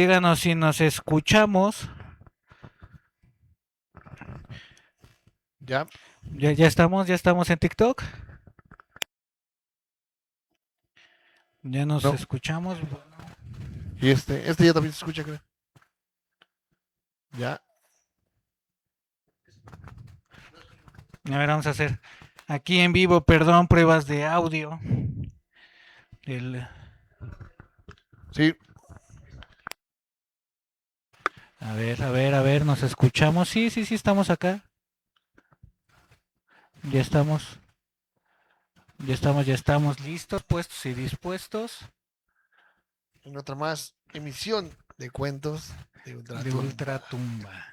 Díganos si nos escuchamos. Ya. Ya estamos en TikTok. Ya nos No. escuchamos. Y este ya también se escucha, creo. Ya. A ver, vamos a hacer aquí en vivo, perdón, pruebas de audio. El, Sí. a ver, nos escuchamos. Sí, sí, sí, estamos acá. Ya estamos, ya estamos listos, puestos y dispuestos En otra más emisión de cuentos de de Ultratumba. Ultratumba.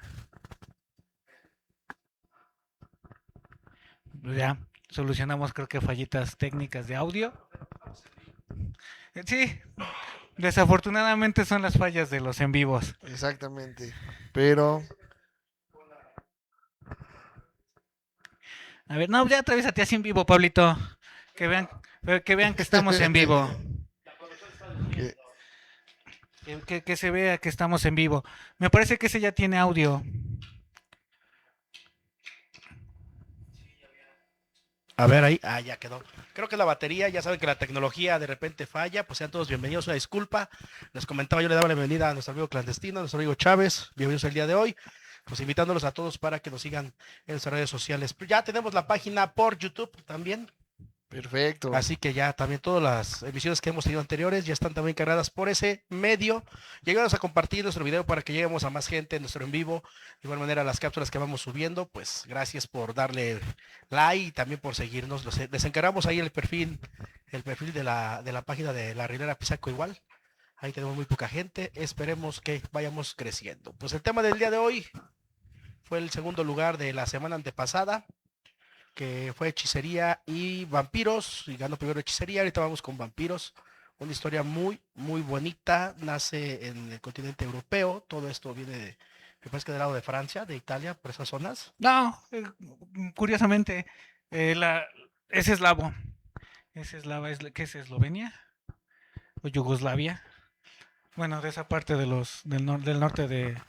Ya solucionamos, creo que fallitas técnicas de audio. Sí, desafortunadamente son las fallas de los en vivos. Exactamente. Pero A ver, no, ya atraviésate así en vivo, Pablito. Que vean, que vean que estamos en vivo. que Que se vea que estamos en vivo. Me parece que ese ya tiene audio. A ver ahí, ya quedó. Creo que la batería, ya saben que la tecnología de repente falla, pues sean todos bienvenidos, una disculpa. Les comentaba, yo le daba la bienvenida a nuestro amigo clandestino, a nuestro amigo Chávez, bienvenidos el día de hoy, pues invitándolos a todos para que nos sigan en nuestras redes sociales. Ya tenemos la página por YouTube también, perfecto. así que ya también todas las emisiones que hemos tenido anteriores ya están también cargadas por ese medio. Llegamos a compartir nuestro video para que lleguemos a más gente en nuestro en vivo. De igual manera, las cápsulas que vamos subiendo, pues gracias por darle like y también por seguirnos. Les encargamos ahí el perfil de la página de la Rilera Pisaco igual. Ahí tenemos muy poca gente. Esperemos que vayamos creciendo. Pues el tema del día de hoy fue el segundo lugar de la semana antepasada, que fue hechicería y vampiros, y ganó primero hechicería, ahorita vamos con vampiros, una historia muy, muy bonita, nace en el continente europeo, todo esto viene de, me parece que del lado de Francia, de Italia, por esas zonas. No, curiosamente, es eslavo. Es eslava, ¿qué es Eslovenia? ¿O Yugoslavia? Bueno, de esa parte de del norte de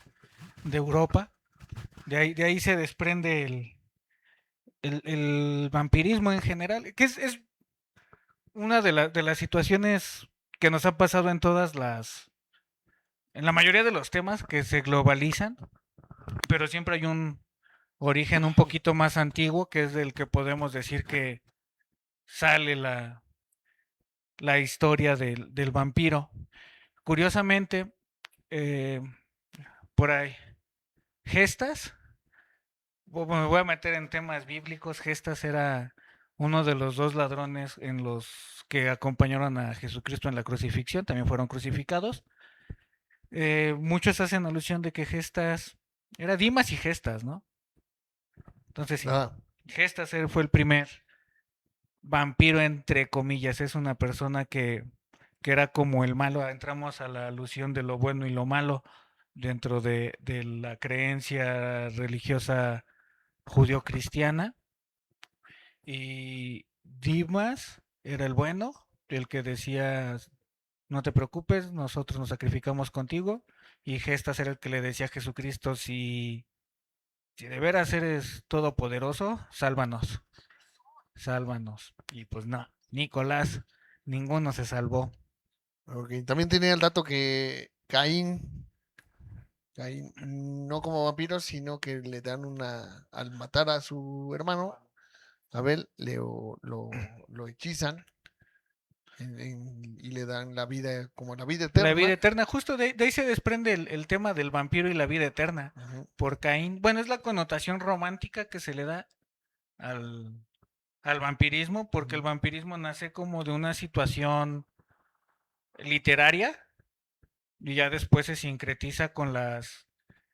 Europa. De ahí se desprende el vampirismo en general, que es una de las situaciones que nos ha pasado en la mayoría de los temas que se globalizan, pero siempre hay un origen un poquito más antiguo, que es del que podemos decir que sale la historia del vampiro. Curiosamente, eh, por ahí, Gestas, me voy a meter en temas bíblicos, Gestas era uno de los dos ladrones en los que acompañaron a Jesucristo en la crucifixión, también fueron crucificados. Muchos hacen alusión de que Gestas era Dimas y Gestas, ¿no? Entonces sí, Ah, Gestas fue el primer vampiro entre comillas, es una persona que era como el malo, entramos a la alusión de lo bueno y lo malo dentro de la creencia religiosa judío-cristiana. Y Dimas era el bueno, el que decía, no te preocupes, nosotros nos sacrificamos contigo. Y Gestas era el que le decía a Jesucristo, si de veras eres todopoderoso, sálvanos, sálvanos. Y pues no, Nicolás, ninguno se salvó. ok. También tenía el dato que Caín, no como vampiro, sino que le dan al matar a su hermano, Abel, lo hechizan y le dan la vida, como la vida La vida eterna. eterna, justo de ahí se desprende el tema del vampiro y la vida eterna. Ujú. Por Caín, bueno, es la connotación romántica que se le da al, al vampirismo, porque el Ujú. vampirismo nace como de una situación literaria y ya después se sincretiza con las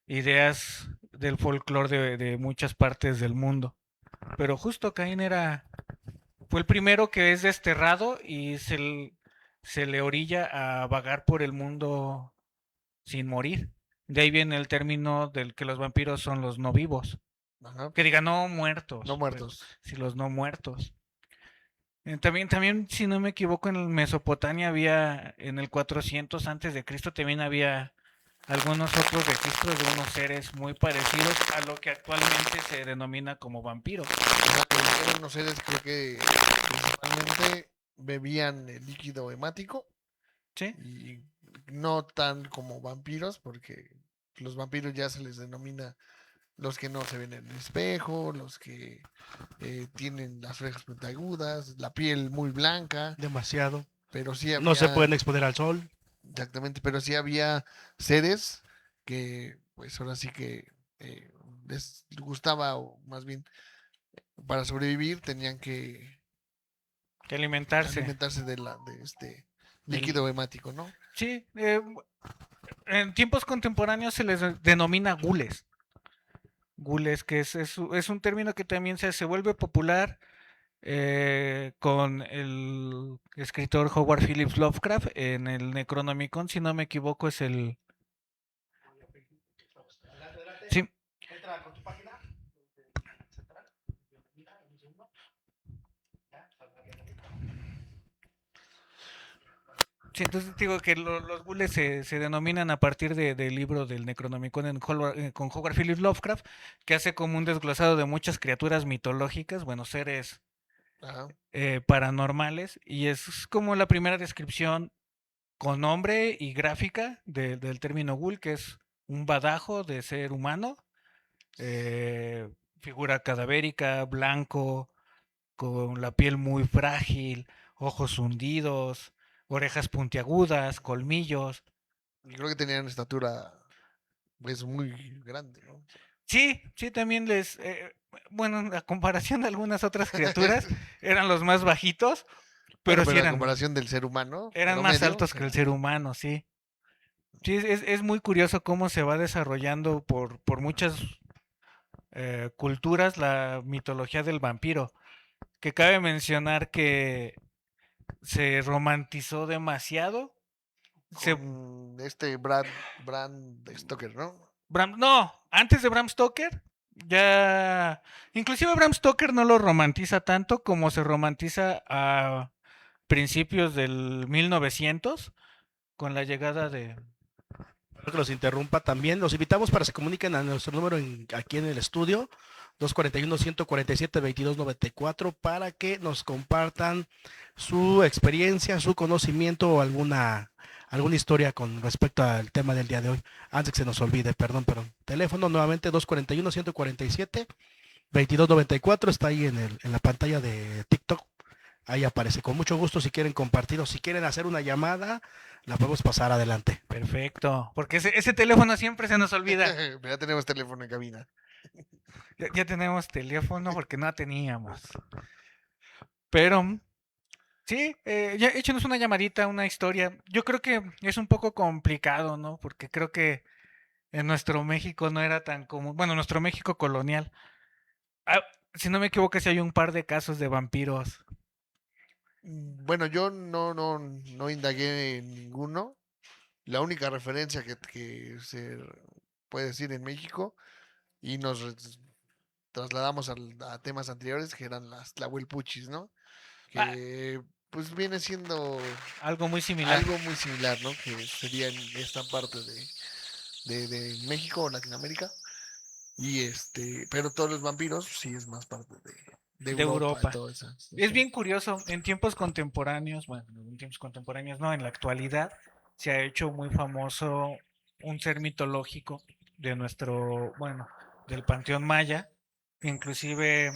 ideas del folclore de muchas partes del mundo. Pero justo Caín fue el primero que es desterrado y se le orilla a vagar por el mundo sin morir. De ahí viene el término del que los vampiros son los no vivos. Ajá. Que diga no No muertos, pero muertos. si los no muertos. También, si no me equivoco, en Mesopotamia había, en el 400 antes de Cristo, también había algunos otros registros de unos seres muy parecidos a lo que actualmente se denomina como vampiros. Eran unos seres, creo que principalmente bebían el líquido hemático ¿Sí? y no tan como vampiros, porque los vampiros ya se les denomina los que no se ven en el espejo, los que tienen las orejas puntiagudas, la piel muy blanca, Demasiado. pero sí No se había, pueden exponer al sol. exactamente, pero sí había seres que, pues ahora sí que les gustaba, o más bien, para sobrevivir tenían Que alimentarse. alimentarse de este Del- líquido hemático, ¿no? Sí, en tiempos contemporáneos se les denomina gules. Gules, que es un término que también se vuelve popular con el escritor Howard Phillips Lovecraft en el Necronomicon, si no me equivoco, es el... Sí, Entra con tu página. sí, entonces digo que los gules se denominan a partir del libro del Necronomicon con Howard Phillips Lovecraft, que hace como un desglosado de muchas criaturas mitológicas, bueno, seres Ajá. paranormales, y es como la primera descripción con nombre y gráfica del término ghoul, que es un badajo de ser humano, eh, figura cadavérica, blanco, con la piel muy frágil, ojos hundidos, orejas puntiagudas, colmillos. Y creo que tenían estatura pues muy grande, ¿no? Sí, sí, también bueno, a comparación de algunas otras criaturas, eran los más bajitos, Bueno, pero sí pero a comparación del ser humano eran más promedio, altos que el ser humano, sí. Sí, es muy curioso cómo se va desarrollando por muchas culturas la mitología del vampiro, que cabe mencionar que se romantizó demasiado. Se, con este Brand Stoker, ¿no? No, antes de Bram Stoker, ya... Inclusive Bram Stoker no lo romantiza tanto como se romantiza a principios del 1900 con la llegada de... Que los interrumpa también. Los invitamos para que se comuniquen a nuestro número aquí en el estudio, 241-147-2294, para que nos compartan su experiencia, su conocimiento o alguna historia con respecto al tema del día de hoy. Antes que se nos olvide, perdón. Teléfono nuevamente 241-147-2294, está ahí en la pantalla de TikTok. Ahí aparece. Con mucho gusto, si quieren compartir o si quieren hacer una llamada, la podemos pasar adelante. Perfecto, porque ese teléfono siempre se nos olvida. Ya tenemos teléfono en cabina. Ya tenemos teléfono porque no teníamos. Pero sí, ya échenos una llamadita, una historia. Yo creo que es un poco complicado, ¿no? Porque creo que en nuestro México no era tan común. Bueno, nuestro México colonial. Ah, si no me equivoco, sí hay un par de casos de vampiros. Bueno, yo no indagué en ninguno. La única referencia que se puede decir en México y trasladamos a temas anteriores que eran las Tlahuelpuchis, ¿no? Ah, Que pues viene siendo algo muy similar. algo muy similar, ¿no? Que sería en esta parte de México o Latinoamérica. Y pero todos los vampiros sí es más parte de De Europa y Europa. todo eso. Es bien curioso, en tiempos contemporáneos, bueno, en tiempos contemporáneos no, en la actualidad se ha hecho muy famoso un ser mitológico de nuestro, bueno, del panteón maya, inclusive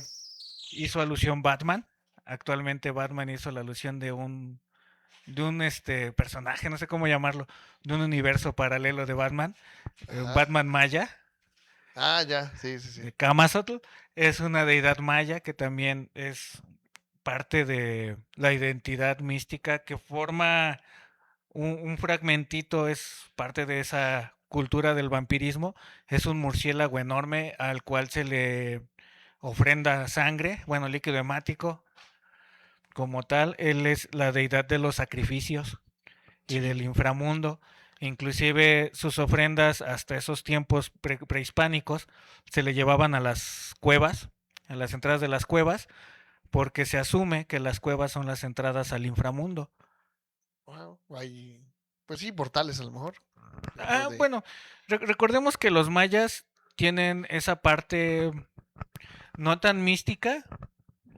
hizo alusión Batman. Actualmente Batman hizo la alusión de un personaje, no sé cómo llamarlo, de un universo paralelo de Batman, Ajá. Batman Maya, Ah, ya, sí, sí, sí. de Camazotl, es una deidad maya que también es parte de la identidad mística que forma un fragmentito, es parte de esa cultura del vampirismo, es un murciélago enorme al cual se le ofrenda sangre, bueno, líquido hemático. Como tal, él es la deidad de los sacrificios y del Sí. inframundo. Inclusive sus ofrendas hasta esos tiempos prehispánicos se le llevaban a las cuevas, a las entradas de las cuevas, porque se asume que las cuevas son las entradas al inframundo. Wow, hay, pues sí, portales a lo mejor. Después de... Bueno, recordemos que los mayas tienen esa parte no tan mística,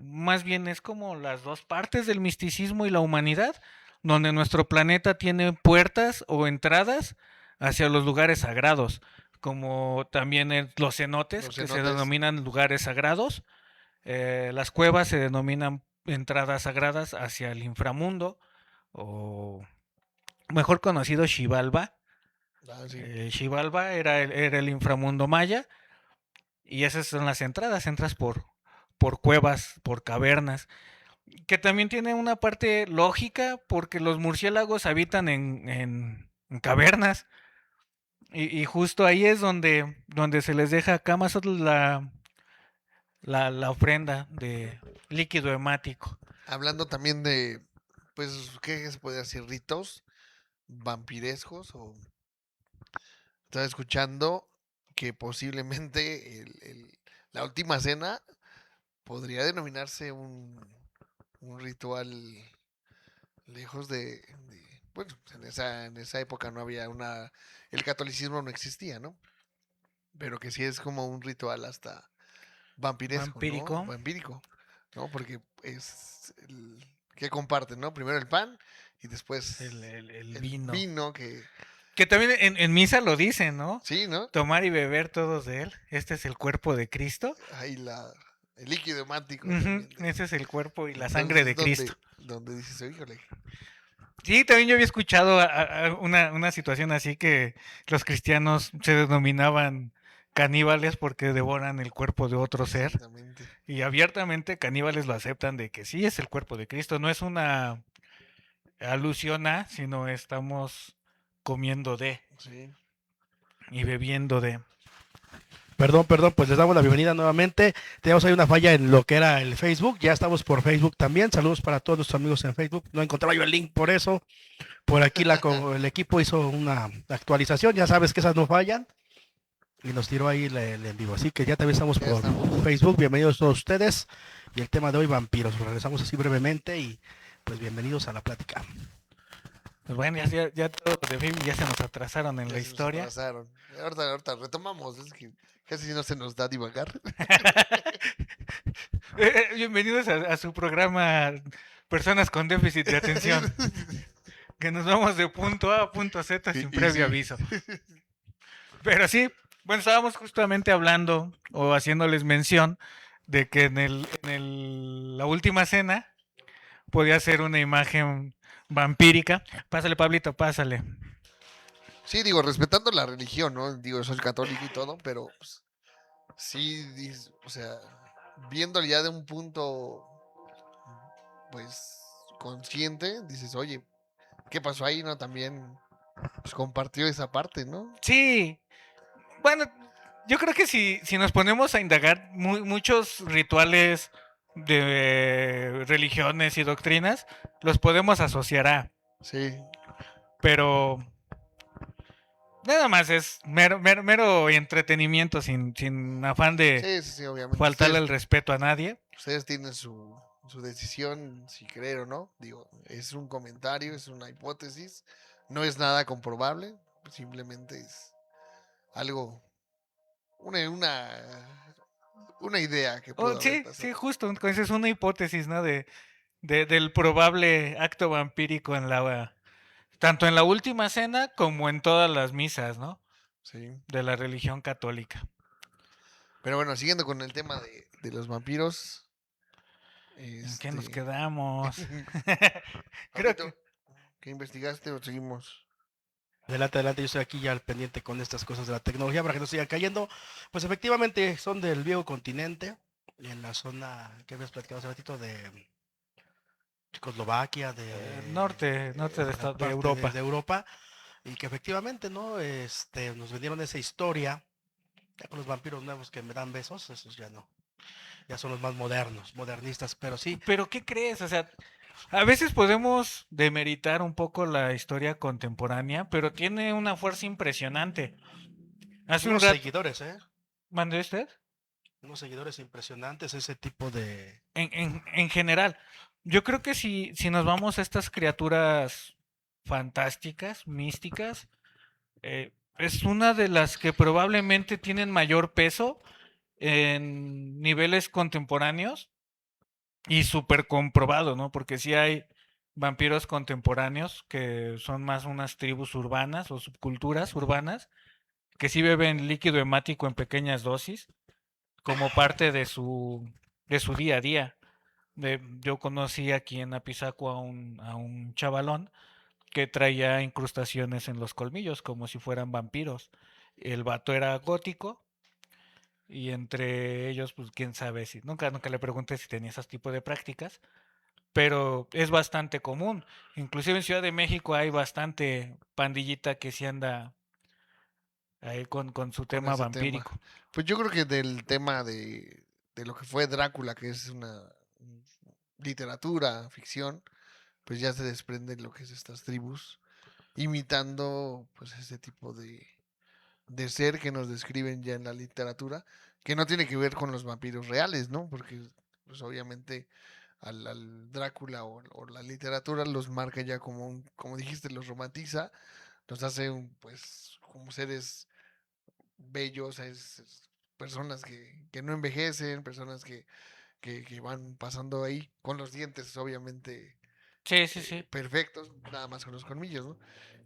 más bien es como las dos partes del misticismo y la humanidad, donde nuestro planeta tiene puertas o entradas hacia los lugares sagrados, como también los cenotes, Los que se cenotes. denominan lugares sagrados. Las cuevas se denominan entradas sagradas hacia el inframundo, o mejor conocido Xibalba. Sí. Xibalba era el inframundo maya, y esas son las entradas, entras por cuevas, por cavernas, que también tiene una parte lógica porque los murciélagos habitan en cavernas, y justo ahí es donde se les deja a Camazotl la ofrenda de líquido hemático. Hablando también de, pues, ¿qué se puede decir? Ritos vampirescos o... Estaba escuchando que posiblemente la última cena podría denominarse un ritual lejos bueno, en esa época no había el catolicismo no existía, ¿no? Pero que sí es como un ritual hasta vampiresco, ¿no? Vampírico. Vampírico, ¿no? Porque que comparten, ¿no? Primero el pan y después El el vino. vino que... Que también en misa lo dicen, ¿no? Sí, ¿no? Tomar y beber todos de él. Este es el cuerpo de Cristo. Ahí el líquido hemático Ujú, también. ese es el cuerpo y la sangre de Cristo. Donde dices, híjole, Sí, también yo había escuchado una situación así, que los cristianos se denominaban caníbales porque devoran el cuerpo de otro ser, exactamente. y abiertamente caníbales lo aceptan de que sí es el cuerpo de Cristo. No es una alusión a, sino estamos comiendo de Sí. y bebiendo de. Perdón, pues les damos la bienvenida nuevamente. Tenemos ahí una falla en lo que era el Facebook. Ya estamos por Facebook también. Saludos para todos nuestros amigos en Facebook. No encontraba yo el link por eso. Por aquí el equipo hizo una actualización. Ya sabes que esas no fallan. Y nos tiró ahí el en vivo. Así que ya también estamos Ya por estamos. Facebook. Bienvenidos todos ustedes. Y el tema de hoy, vampiros. Lo regresamos así brevemente y pues bienvenidos a la plática. Pues bueno, ya todos de Facebook ya se nos atrasaron en Ya la se nos historia. atrasaron. Ahorita retomamos. Es que casi no se nos da divagar. Bienvenidos a su programa Personas con déficit de atención, que nos vamos de punto A a punto Z sin Y previo sí. aviso. Pero sí, bueno, estábamos justamente hablando o haciéndoles mención de que la última cena podía ser una imagen vampírica. Pásale, Pablito, pásale. Sí, digo, respetando la religión, ¿no? Digo, soy católico y todo, pero pues, sí, o sea, viéndolo ya de un punto, pues, consciente, dices, oye, ¿qué pasó ahí, no? También pues, compartió esa parte, ¿no? Sí, bueno, yo creo que si nos ponemos a indagar muchos rituales de religiones y doctrinas, los podemos asociar a, Sí, pero nada más es mero entretenimiento sin afán de sí, sí, sí, obviamente. faltarle el respeto a nadie. Ustedes tienen su decisión, si creer o no. Digo, es un comentario, es una hipótesis, no es nada comprobable, simplemente es algo, una idea que Oh, pudo haber sí, pasado. sí, justo, entonces es una hipótesis, ¿no? Del probable acto vampírico tanto en la última cena como en todas las misas, ¿no? Sí. De la religión católica. Pero bueno, siguiendo con el tema de los vampiros. ¿En qué nos Este, quedamos? Creo Pablito, que ¿qué investigaste o seguimos? Adelante, yo estoy aquí ya al pendiente con estas cosas de la tecnología para que no sigan cayendo. Pues efectivamente son del viejo continente, en la zona que habías platicado hace ratito de Checoslovaquia, norte de la parte Europa. de Europa, y que efectivamente, ¿no? Nos vendieron esa historia, ya con los vampiros nuevos que me dan besos, esos ya no, ya son los más modernistas, pero sí. Pero ¿qué crees? O sea, a veces podemos demeritar un poco la historia contemporánea, pero tiene una fuerza impresionante. Hace un Unos rato, seguidores, ¿mandé usted? unos seguidores impresionantes, ese tipo de... En general, yo creo que si nos vamos a estas criaturas fantásticas, místicas, Es una de las que probablemente tienen mayor peso en niveles contemporáneos y súper comprobado, ¿no? Porque sí hay vampiros contemporáneos que son más unas tribus urbanas o subculturas urbanas que sí beben líquido hemático en pequeñas dosis como parte de su día a día. Yo conocí aquí en Apizaco a un chavalón que traía incrustaciones en los colmillos como si fueran vampiros. El vato era gótico y entre ellos, pues quién sabe si, nunca le pregunté si tenía esos tipos de prácticas, pero es bastante común. Inclusive en Ciudad de México hay bastante pandillita que se anda ahí con su con tema ese tema. vampírico. Pues yo creo que del tema de lo que fue Drácula, que es una literatura, ficción, pues ya se desprende lo que es estas tribus, imitando pues ese tipo de ser que nos describen ya en la literatura, que no tiene que ver con los vampiros reales, ¿no? Porque pues obviamente al Drácula o la literatura los marca ya como como dijiste, los romantiza, los hace pues como seres bellos, personas que no envejecen, personas que van pasando ahí con los dientes obviamente Sí, sí, sí. perfectos, nada más con los colmillos, ¿no?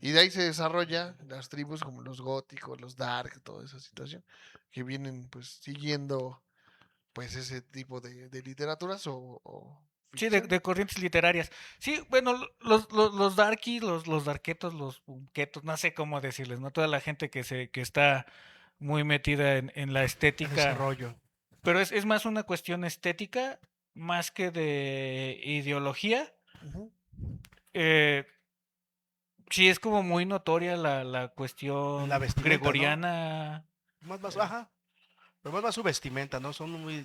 Y de ahí se desarrolla las tribus como los góticos, los dark, toda esa situación, que vienen pues siguiendo pues ese tipo de literaturas o Sí, ficción. de corrientes literarias. Sí, bueno, los darkies, los darketos, los punketos, no sé cómo decirles, ¿no? Toda la gente que está muy metida en la En ese estética, rollo. pero es más una cuestión estética, más que de ideología. Ujú. Eh, sí, es como muy notoria la La cuestión vestimenta, ¿no? gregoriana Más eh, baja. Pero más su vestimenta, ¿no? Son muy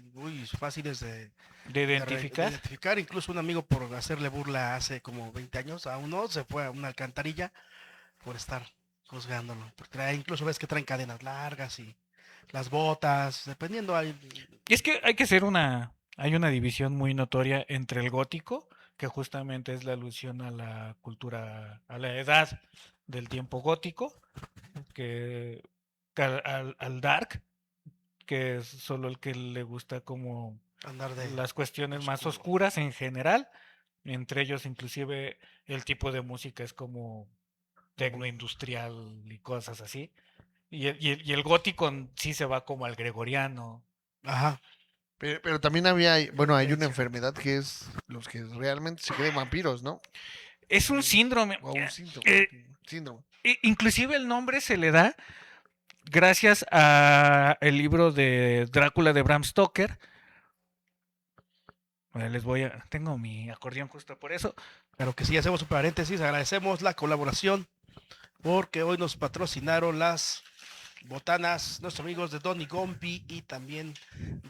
fáciles de de identificar. identificar. Incluso un amigo por hacerle burla hace como 20 años a uno se fue a una alcantarilla por estar juzgándolo. Porque incluso ves que traen cadenas largas y las botas, dependiendo. Y es que hay que hacer hay una división muy notoria entre el gótico, que justamente es la alusión a la cultura, a la edad del tiempo gótico, que al dark, que es solo el que le gusta como Andar de las cuestiones más oscuro. oscuras en general, entre ellos inclusive el tipo de música es como tecno industrial y cosas así. Y el gótico sí se va como al gregoriano. Ajá, Pero también había, bueno, hay una diferencia. enfermedad que es los que realmente se creen vampiros, ¿no? Es un síndrome. O un síntoma, eh, síndrome. Inclusive el nombre se le da gracias a el libro de Drácula de Bram Stoker. Tengo mi acordeón justo por eso. Pero que sí, hacemos un paréntesis, agradecemos la colaboración porque hoy nos patrocinaron las botanas, nuestros amigos de Donny Gompi y también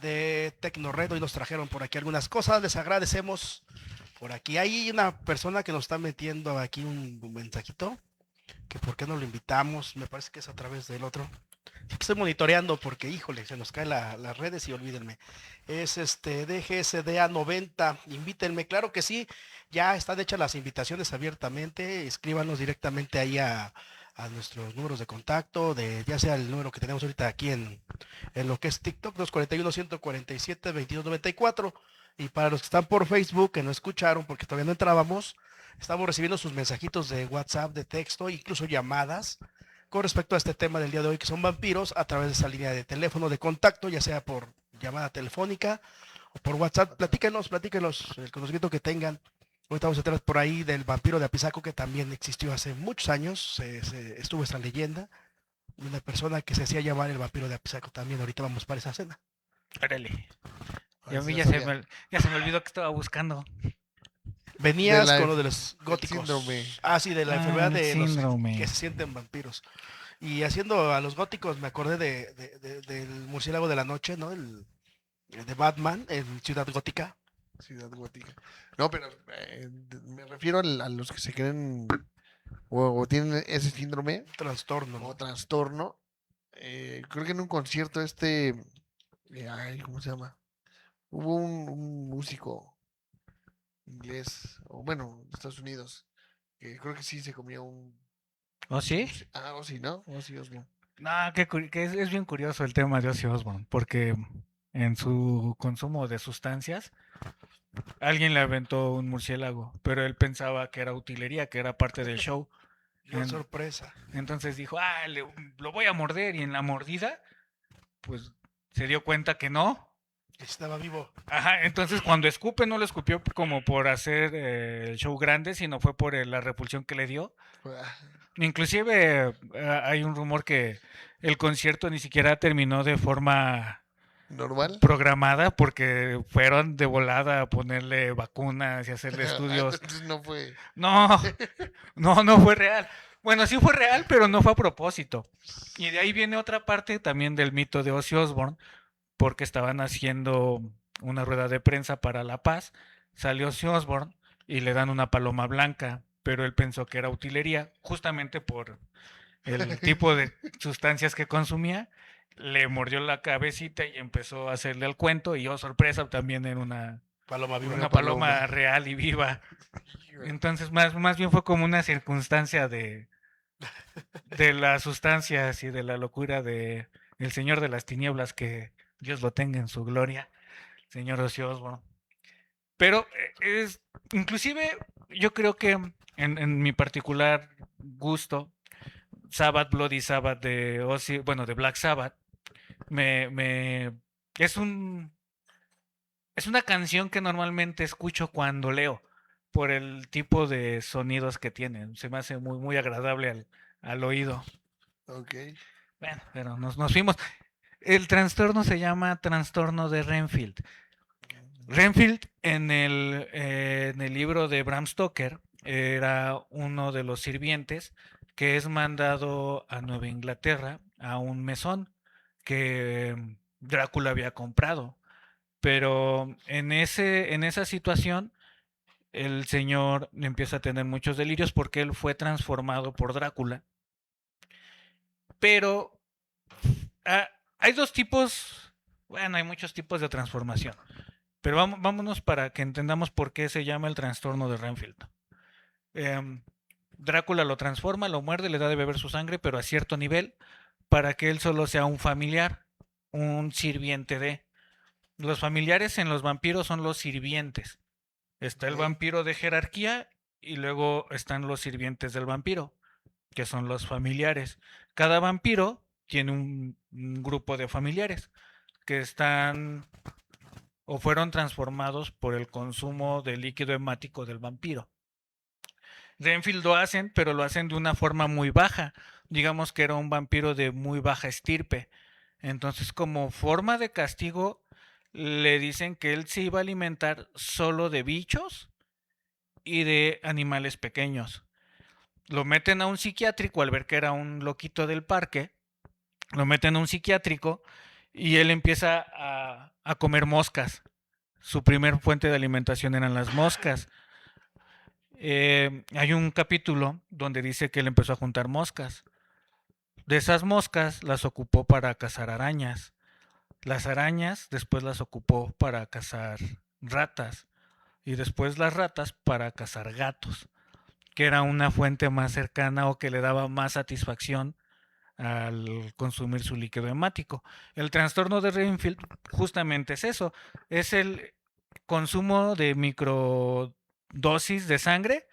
de Tecnored. Hoy nos trajeron por aquí algunas cosas, les agradecemos. Por aquí hay una persona que nos está metiendo aquí un mensajito, que por qué no lo invitamos, me parece que es a través del otro. Estoy monitoreando porque, híjole, se nos caen las redes y olvídenme. Es DGSDA 90, invítenme, claro que sí, ya están hechas las invitaciones abiertamente, escríbanos directamente ahí a nuestros números de contacto, ya sea el número que tenemos ahorita aquí en lo que es TikTok, 241-147-2294. Y para los que están por Facebook, que no escucharon porque todavía no entrábamos, estamos recibiendo sus mensajitos de WhatsApp, de texto, incluso llamadas con respecto a este tema del día de hoy, que son vampiros, a través de esa línea de teléfono de contacto, ya sea por llamada telefónica o por WhatsApp. Platíquenos el conocimiento que tengan. Ahorita vamos a entrar por ahí del vampiro de Apizaco, que también existió hace muchos años, estuvo esa leyenda, de una persona que se hacía llamar el vampiro de Apizaco también. Ahorita vamos para esa cena. Órale. A Y a ver si mí ya sabía. ya se me olvidó que estaba buscando. De Venías con lo de los del síndrome. góticos. Ah, sí, de la Ah, enfermedad el de los que síndrome. se sienten vampiros. Y haciendo a los góticos, me acordé del murciélago de la noche, ¿no? El de Batman en Ciudad Gótica. Ciudad gótica. No, pero me refiero a los que se creen o tienen ese síndrome Trastorno, o ¿no? trastorno. Creo que en un concierto ay, ¿cómo se llama? Hubo un músico inglés, o bueno, de Estados Unidos, que creo que sí se comió ¿Oh, sí? Ozzy, ¿no? Ozzy Osbourne. No, que es bien curioso el tema de Ozzy Osbourne, porque en su consumo de sustancias, alguien le aventó un murciélago, pero él pensaba que era utilería, que era parte del show. Qué sorpresa. Entonces dijo, lo voy a morder, y en la mordida, pues se dio cuenta que no. Estaba vivo. Ajá, entonces cuando escupe no lo escupió como por hacer el show grande, sino fue por la repulsión que le dio. Ah, Inclusive hay un rumor que el concierto ni siquiera terminó de forma ¿Normal? programada porque fueron de volada a ponerle vacunas y hacerle estudios. Entonces no fue. No, no fue real. Bueno, sí fue real, pero no fue a propósito. Y de ahí viene otra parte también del mito de Ozzy Osbourne, porque estaban haciendo una rueda de prensa para La Paz. Salió Ozzy Osbourne y le dan una paloma blanca, pero él pensó que era utilería, justamente por el tipo de sustancias que consumía. Le mordió la cabecita y empezó a hacerle al cuento, y sorpresa, también era Paloma viva. una paloma real y viva. Entonces, más bien fue como una circunstancia de las sustancias y de la locura de el Señor de las Tinieblas, que Dios lo tenga en su gloria, señor Ozzy Osbourne. Pero inclusive, yo creo que en mi particular gusto, Sabbath, Bloody Sabbath de Ozzy, bueno, de Black Sabbath, me es es una canción que normalmente escucho cuando leo, por el tipo de sonidos que tienen. Se me hace muy agradable al oído. Ok. Bueno, pero nos fuimos. El trastorno se llama trastorno de Renfield. Renfield en el libro de Bram Stoker era uno de los sirvientes que es mandado a Nueva Inglaterra a un mesón que Drácula había comprado. Pero en esa situación el señor empieza a tener muchos delirios porque él fue transformado por Drácula. Pero ah, hay dos tipos, bueno, hay muchos tipos de transformación. Pero vámonos para que entendamos por qué se llama el trastorno de Renfield. Em, Drácula lo transforma, lo muerde, le da de beber su sangre, pero a cierto nivel, para que él solo sea un familiar, un sirviente de. Los familiares en los vampiros son los sirvientes. Está el Ok. vampiro de jerarquía y luego están los sirvientes del vampiro, que son los familiares. Cada vampiro tiene un grupo de familiares que están o fueron transformados por el consumo del líquido hemático del vampiro. Renfield lo hacen, pero lo hacen de una forma muy baja. Digamos que era un vampiro de muy baja estirpe. Entonces, como forma de castigo, le dicen que él se iba a alimentar solo de bichos y de animales pequeños. Lo meten a un psiquiátrico al ver que era un loquito del parque. Lo meten a un psiquiátrico y él empieza a comer moscas. Su primer fuente de alimentación eran las moscas. Hay un capítulo donde dice que él empezó a juntar moscas. De esas moscas las ocupó para cazar arañas. Las arañas después las ocupó para cazar ratas. Y después las ratas para cazar gatos, que era una fuente más cercana o que le daba más satisfacción al consumir su líquido hemático. El trastorno de Renfield justamente es eso, es el consumo de microdosis de sangre,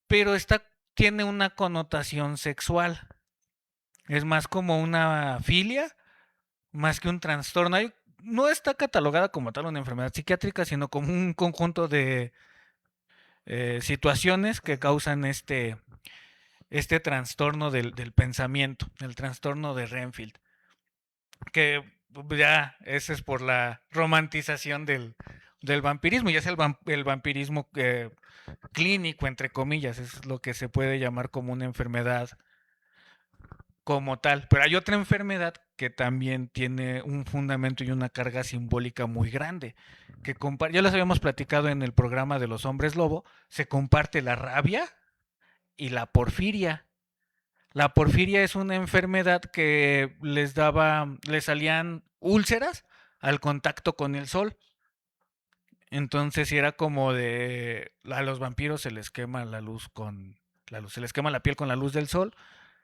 pero tiene una connotación sexual. Es más como una filia, más que un trastorno. No está catalogada como tal una enfermedad psiquiátrica, sino como un conjunto de situaciones que causan este trastorno del pensamiento, el trastorno de Renfield, que ya ese es por la romantización del vampirismo, ya es el vampirismo clínico, entre comillas, es lo que se puede llamar como una enfermedad como tal. Pero hay otra enfermedad que también tiene un fundamento y una carga simbólica muy grande, que ya los habíamos platicado en el programa de los hombres lobo, se comparte la rabia y la porfiria. La porfiria es una enfermedad que les salían úlceras al contacto con el sol. Entonces era como a los vampiros se les quema la luz con la luz, se les quema la piel con la luz del sol.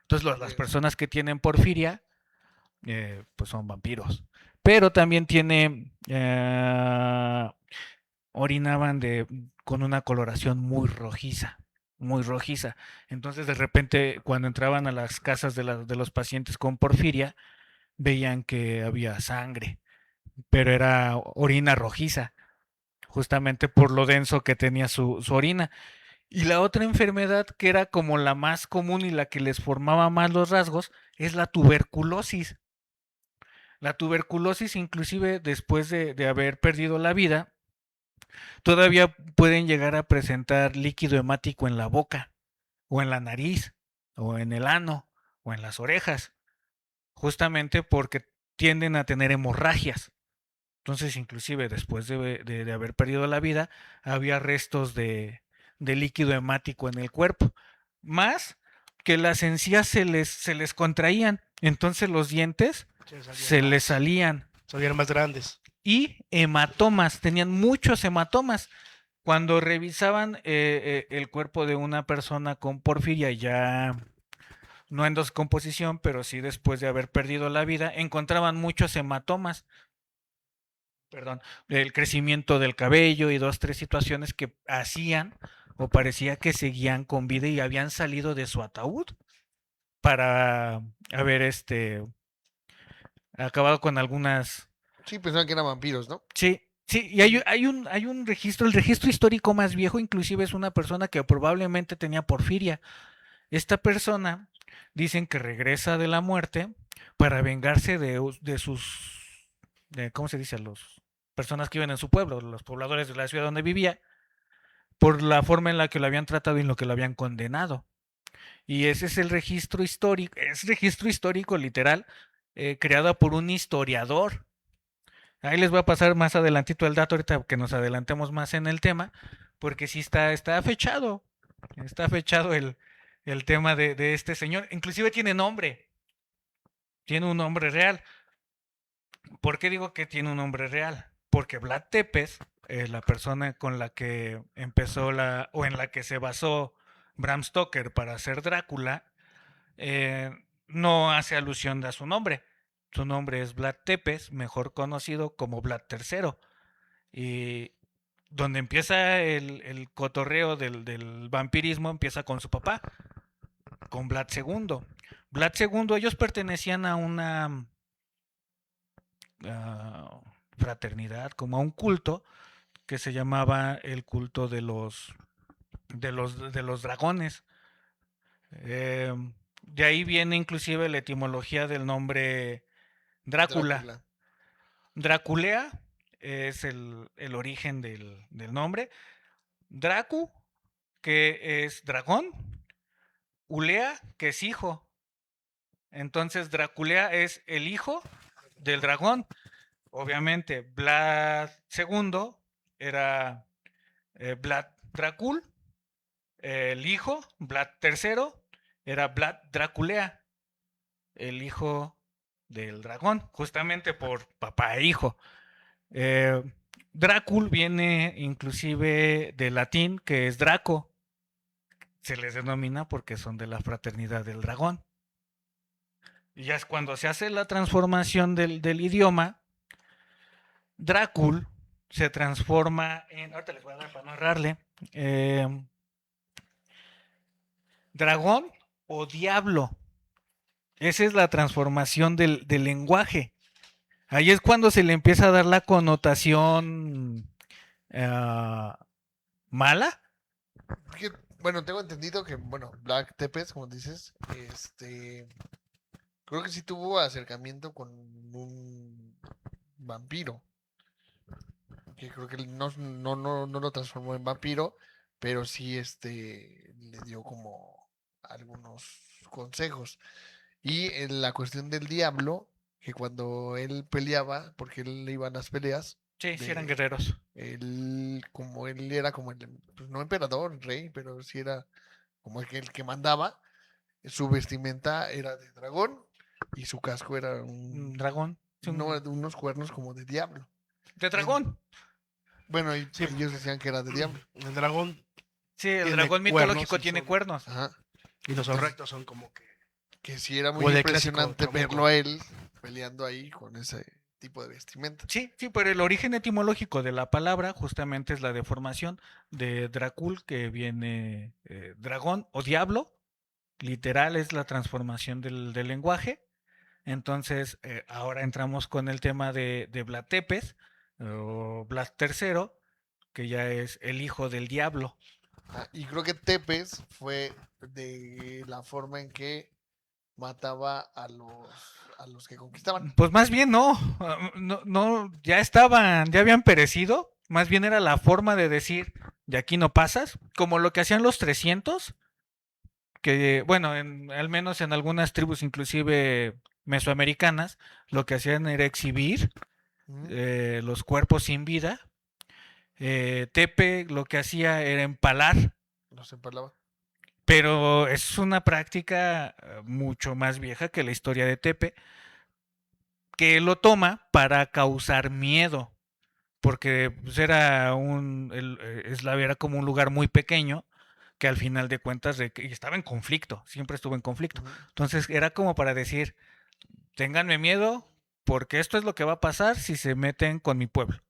Entonces las Ok. personas que tienen porfiria, pues son vampiros. Pero también orinaban con una coloración muy rojiza, muy rojiza. Entonces de repente cuando entraban a las casas de los pacientes con porfiria, veían que había sangre, pero era orina rojiza, justamente por lo denso que tenía su orina. Y la otra enfermedad que era como la más común y la que les formaba más los rasgos es la tuberculosis. La tuberculosis, inclusive después de haber perdido la vida, todavía pueden llegar a presentar líquido hemático en la boca, o en la nariz, o en el ano, o en las orejas, justamente porque tienden a tener hemorragias. Entonces, inclusive después de haber perdido la vida, había restos de líquido hemático en el cuerpo. Más que las encías se les contraían, entonces los dientes se les salían. Salían más grandes. Y hematomas, tenían muchos hematomas. Cuando revisaban el cuerpo de una persona con porfiria, ya no en descomposición, pero sí después de haber perdido la vida, encontraban muchos hematomas, perdón, el crecimiento del cabello y dos, tres situaciones que hacían o parecía que seguían con vida y habían salido de su ataúd para haber acabado con algunas. Sí, pensaban que eran vampiros, ¿no? Sí, sí, y hay un registro, el registro histórico más viejo inclusive es una persona que probablemente tenía porfiria. Esta persona dicen que regresa de la muerte para vengarse de sus, ¿cómo se dice? Los personas que viven en su pueblo, los pobladores de la ciudad donde vivía, por la forma en la que lo habían tratado y en lo que lo habían condenado. Y ese es el registro histórico, es registro histórico literal, creado por un historiador. Ahí les voy a pasar más adelantito el dato ahorita que nos adelantemos más en el tema, porque sí está fechado el tema de este señor. Inclusive tiene un nombre real. ¿Por qué digo que tiene un nombre real? Porque Vlad Tepes, la persona con la que empezó o en la que se basó Bram Stoker para hacer Drácula, eh, no hace alusión a su nombre. Su nombre es Vlad Tepes, mejor conocido como Vlad III. Y donde empieza el cotorreo del vampirismo empieza con su papá, con Vlad II. Vlad II, ellos pertenecían a una uh, fraternidad, como a un culto que se llamaba el culto de los dragones. Eh, de ahí viene inclusive la etimología del nombre Drácula. Drácula. Draculea es el origen del nombre. Dracu, que es dragón. Ulea, que es hijo. Entonces Draculea es el hijo del dragón. Obviamente, Vlad II era Vlad Dracul. El hijo, Vlad III, era Vlad Draculea, el hijo del dragón, justamente por papá e hijo. Eh, Drácul viene inclusive del latín, que es Draco. Se les denomina porque son de la fraternidad del dragón. Y ya es cuando se hace la transformación del idioma, Drácul se transforma en. Ahorita les voy a dar para no errarle. Dragón o diablo. Esa es la transformación del lenguaje. Ahí es cuando se le empieza a dar la connotación mala. Porque, bueno, tengo entendido que, bueno, Black Tepes, como dices, creo que sí tuvo acercamiento con un vampiro. Que creo que no lo transformó en vampiro, pero sí le dio como algunos consejos. Y en la cuestión del diablo, que cuando él peleaba, porque él iba a las peleas, Sí, sí eran de guerreros. como él era como el, pues no emperador, rey, pero sí era como el que mandaba, su vestimenta era de dragón y su casco era Un dragón. Sí, unos cuernos como de diablo. de dragón. Bueno, Sí, ellos decían que era de diablo. el dragón Sí, el Tiene dragón cuernos mitológico y tiene son- cuernos. Ajá. Y los horrectos son como Que sí era O muy el clásico impresionante trabuco. verlo a él peleando ahí con ese tipo de vestimenta. Sí, sí, pero el origen etimológico de la palabra justamente es la deformación de Dracul, que viene dragón o diablo, literal es la transformación del lenguaje. Entonces, ahora entramos con el tema de Vlad Tepes, o Vlad III, que ya es el hijo del diablo. Y creo que Tepes fue de la forma en que mataba a los que conquistaban. Pues más bien no, no, no, ya estaban, ya habían perecido, más bien era la forma de decir, de aquí no pasas, como lo que hacían los 300, que bueno, al menos en algunas tribus inclusive mesoamericanas, lo que hacían era exhibir Ujú. los cuerpos sin vida. Tepe lo que hacía era empalar, Los empalaba. pero es una práctica mucho más vieja que la historia de Tepe, que lo toma para causar miedo, porque pues, era Eslava era como un lugar muy pequeño que al final de cuentas y estaba en conflicto, siempre estuvo en conflicto. Ujú. Entonces era como para decir, ténganme miedo, porque esto es lo que va a pasar si se meten con mi pueblo.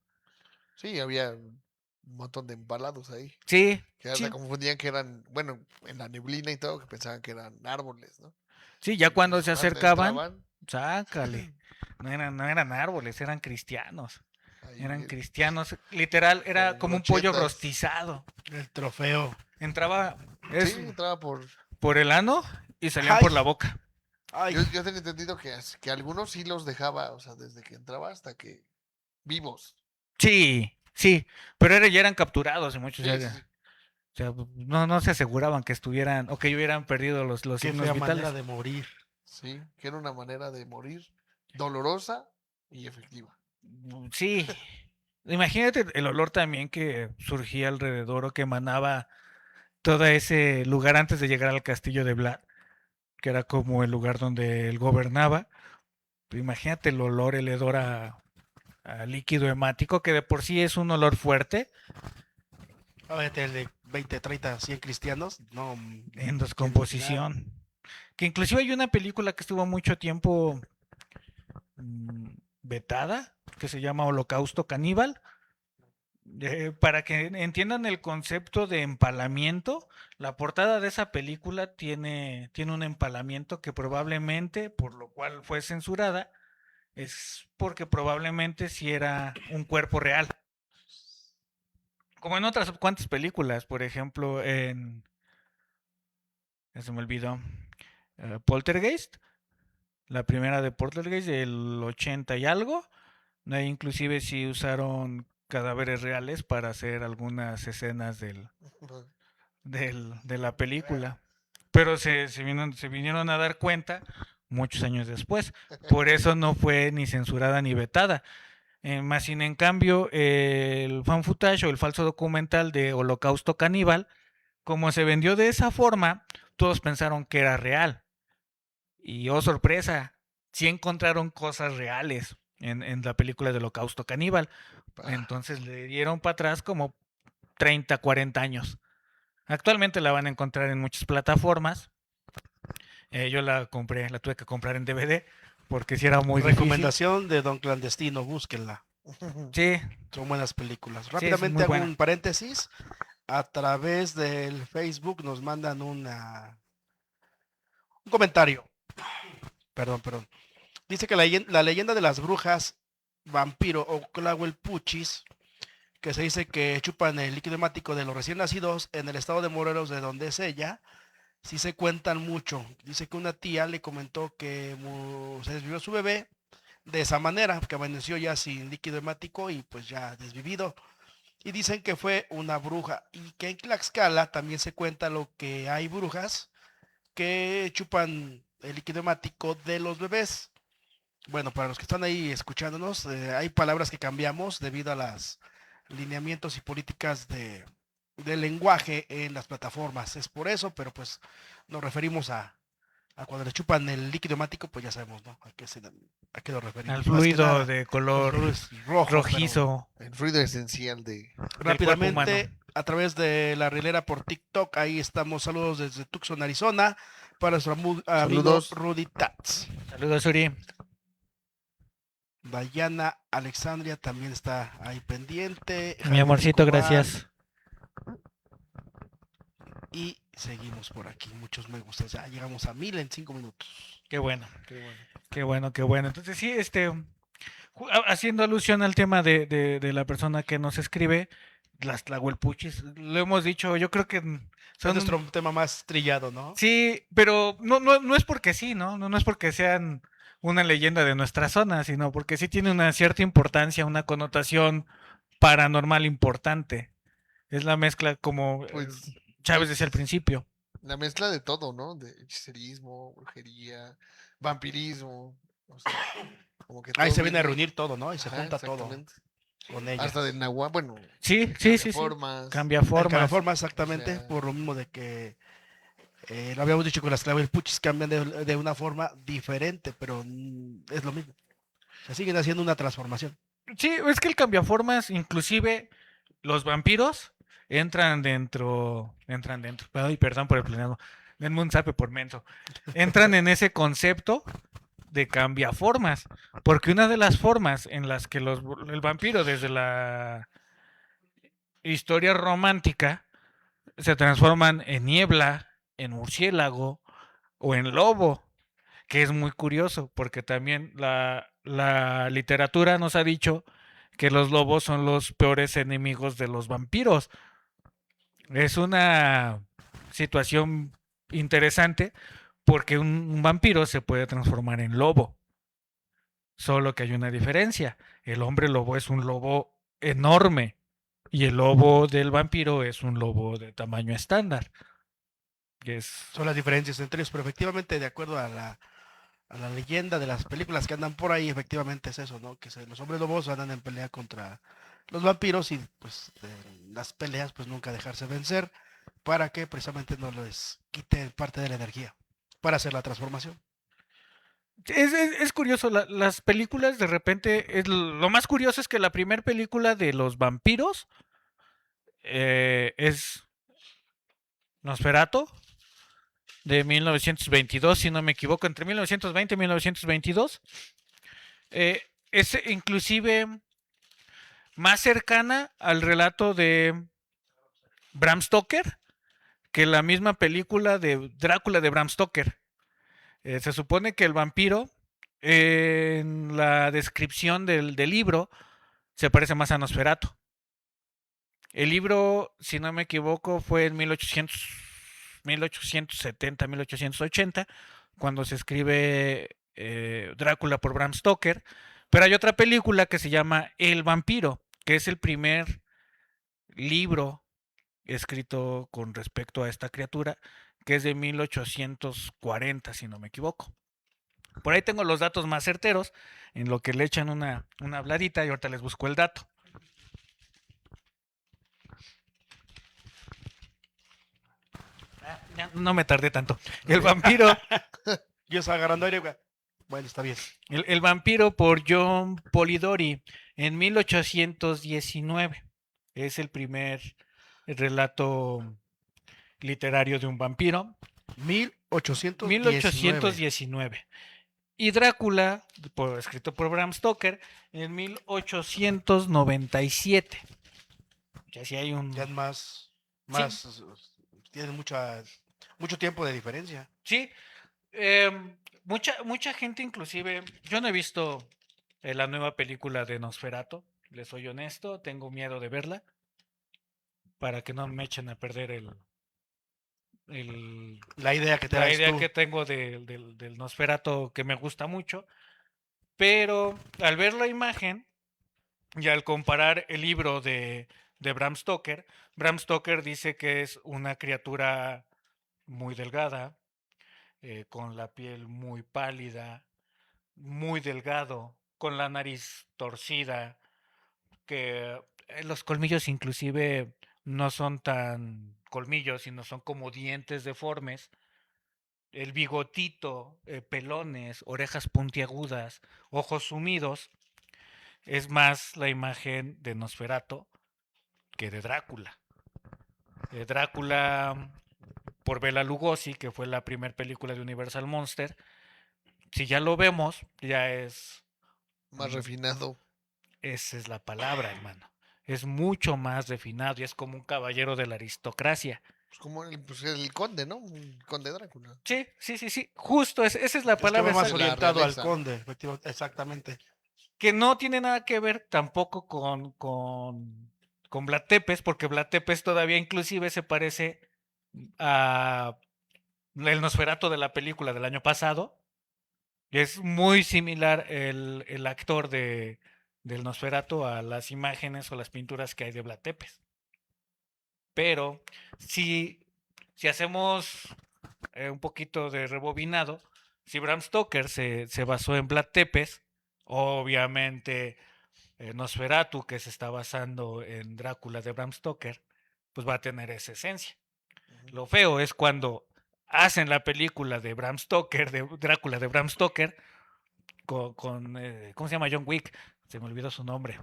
Sí, había un montón de empalados ahí. Sí, Que hasta sí, confundían que eran, bueno, en la neblina y todo, que pensaban que eran árboles, ¿no? sí, ya Y cuando pues se cuando acercaban, entraban, sácale. No eran árboles, eran cristianos. ahí Eran cristianos. Literal, era con como un pollo brochetas. rostizado. el trofeo. Entraba Sí, entraba por... por el ano y salían Ay. por la boca. Ay, Yo tenía entendido que algunos sí los dejaba, o sea, desde que entraba hasta que vivos. Sí, sí, pero ya eran capturados y muchos Sí, ya, sí, sí. o sea, no se aseguraban que estuvieran o que hubieran perdido los qué signos fea vitales. manera de morir. Sí, que era una manera de morir dolorosa y efectiva. Sí, imagínate el olor también que surgía alrededor o que emanaba todo ese lugar antes de llegar al castillo de Vlad, que era como el lugar donde él gobernaba. Imagínate el olor, el hedor a líquido hemático, que de por sí es un olor fuerte Fíjate, el de 20, 30, 100 cristianos. No, en quién dirá. descomposición. Que inclusive hay una película que estuvo mucho tiempo vetada, que se llama Holocausto Caníbal. Para que entiendan el concepto de empalamiento, la portada de esa película tiene un empalamiento que probablemente, por lo cual fue censurada, es porque probablemente si era un cuerpo real. Como en otras cuantas películas, por ejemplo, ya se me olvidó, Poltergeist, la primera de Poltergeist del 80 y algo, inclusive sí usaron cadáveres reales para hacer algunas escenas de la película. Pero se vinieron a dar cuenta muchos años después. Por eso no fue ni censurada ni vetada. Más sin en cambio, el fan footage o el falso documental de Holocausto Caníbal, como se vendió de esa forma, todos pensaron que era real. Y oh sorpresa, sí encontraron cosas reales en la película de Holocausto Caníbal. Entonces le dieron para atrás como 30, 40 años. Actualmente la van a encontrar en muchas plataformas. Yo la compré, la tuve que comprar en DVD porque si era muy difícil. Recomendación de Don Clandestino, búsquenla. Sí, Son buenas películas. sí, es Rápidamente muy hago buena. un paréntesis. A través del Facebook nos mandan un comentario. Perdón. Dice que la leyenda de las brujas vampiro o Tlahuelpuchis, que se dice que chupan el líquido hemático de los recién nacidos en el estado de Morelos, de donde es ella, sí se cuentan mucho. Dice que una tía le comentó que se desvivió su bebé de esa manera, que amaneció ya sin líquido hemático y pues ya desvivido. Y dicen que fue una bruja y que en Tlaxcala también se cuenta lo que hay brujas que chupan el líquido hemático de los bebés. Bueno, para los que están ahí escuchándonos, hay palabras que cambiamos debido a los lineamientos y políticas del lenguaje en las plataformas. Es por eso, pero pues nos referimos a cuando le chupan el líquido hemático, pues ya sabemos, ¿no? ¿A qué nos referimos? Al Más que fluido nada, de el color fluido es rojo, rojizo El fluido esencial de... pero del cuerpo rápidamente humano. a través de la Rilera por TikTok. Ahí estamos. Saludos desde Tucson, Arizona, para nuestro amigo Saludos. Rudy Tats. Saludos, Uri. Dayana Alexandria también está ahí pendiente. Mi Jaime amorcito, Escobar. gracias. Y seguimos por aquí. Muchos me gustan. Ya llegamos a 1000 en 5 minutos. Qué bueno, Qué bueno. qué bueno, qué bueno. Entonces sí, haciendo alusión al tema de la persona que nos escribe, las tlahuelpuchis, lo hemos dicho, yo creo que Es son nuestro tema más trillado, ¿no? sí, pero no es porque sí, ¿no? No es porque sean una leyenda de nuestra zona, sino porque sí tiene una cierta importancia, una connotación paranormal importante. Es la mezcla, como Pues Chávez decía al principio. la mezcla de todo, ¿no? De hechicerismo, brujería, vampirismo. O sea, como que Ahí todo se viene a viene- reunir todo, ¿no? Y se Ajá, junta todo exactamente. con ella. Hasta del nahual, bueno, Sí, cambia sí. formas. Cambia En formas. cada forma, exactamente, sea- por lo mismo de que lo habíamos dicho que las puchis cambian de una forma diferente, pero es lo mismo. Se siguen haciendo una transformación. Sí, es que el cambiaformas, inclusive los vampiros, entran dentro. Ay, perdón por el planeado. Denme un zape por menso. Entran en ese concepto de cambiaformas. Porque una de las formas en las que el vampiro, desde la historia romántica, se transforman en niebla, en murciélago o en lobo, que es muy curioso, porque también la literatura nos ha dicho que los lobos son los peores enemigos de los vampiros. Es una situación interesante porque un vampiro se puede transformar en lobo. Solo que hay una diferencia. El hombre lobo es un lobo enorme y el lobo del vampiro es un lobo de tamaño estándar. Que es Son las diferencias entre ellos, pero efectivamente, de acuerdo a la leyenda de las películas que andan por ahí, efectivamente es eso, ¿no? Que los hombres lobos andan en pelea contra los vampiros y pues las peleas pues nunca dejarse vencer para que precisamente no les quite parte de la energía para hacer la transformación. Es curioso, las películas de repente, lo más curioso es que la primera película de los vampiros es Nosferatu, de 1922, si no me equivoco, entre 1920 y 1922. Es inclusive más cercana al relato de Bram Stoker que la misma película de Drácula de Bram Stoker. Se supone que el vampiro, en la descripción del libro, se parece más a Nosferatu. El libro, si no me equivoco, fue en 1870, 1880, cuando se escribe Drácula por Bram Stoker. Pero hay otra película que se llama El vampiro, que es el primer libro escrito con respecto a esta criatura, que es de 1840, si no me equivoco. Por ahí tengo los datos más certeros, en lo que le echan una habladita y ahorita les busco el dato. Ya no me tardé tanto. El vampiro, Yo estaba agarrando aire, güey. Bueno, está bien. el vampiro por John Polidori en 1819. Es el primer relato literario de un vampiro. 1819. 1819. Y Drácula, escrito por Bram Stoker, en 1897. Ya sí hay un... Ya es más, tienen mucho tiempo de diferencia. Sí, mucha gente inclusive, yo no he visto la nueva película de Nosferatu, les soy honesto, tengo miedo de verla, para que no me echen a perder La idea que te la das idea tú. que tengo del Nosferatu, que me gusta mucho, pero al ver la imagen y al comparar el libro de Bram Stoker dice que es una criatura muy delgada, con la piel muy pálida, muy delgado, con la nariz torcida, que los colmillos inclusive no son tan colmillos, sino son como dientes deformes, el bigotito, pelones, orejas puntiagudas, ojos sumidos, es más la imagen de Nosferatu que de Drácula. Drácula por Bela Lugosi, que fue la primera película de Universal Monster. Si ya lo vemos, ya es... Más refinado. Esa es la palabra, hermano. Es mucho más refinado y es como un caballero de la aristocracia. Pues como el conde, ¿no? El conde Drácula. Sí, sí, sí, sí. Justo, esa es la Es que palabra va más exacta. la orientado al realeza, ¿no? conde, exactamente. Que no tiene nada que ver tampoco con Vlad Tepes, porque Vlad Tepes todavía inclusive se parece a el Nosferatu de la película del año pasado. Es muy similar el actor del Nosferatu a las imágenes o las pinturas que hay de Vlad Tepes. Pero si hacemos un poquito de rebobinado, si Bram Stoker se basó en Vlad Tepes, obviamente Nosferatu, que se está basando en Drácula de Bram Stoker, pues va a tener esa esencia. Lo feo es cuando hacen la película de Bram Stoker, de Drácula de Bram Stoker, ¿cómo se llama? John Wick, se me olvidó su nombre.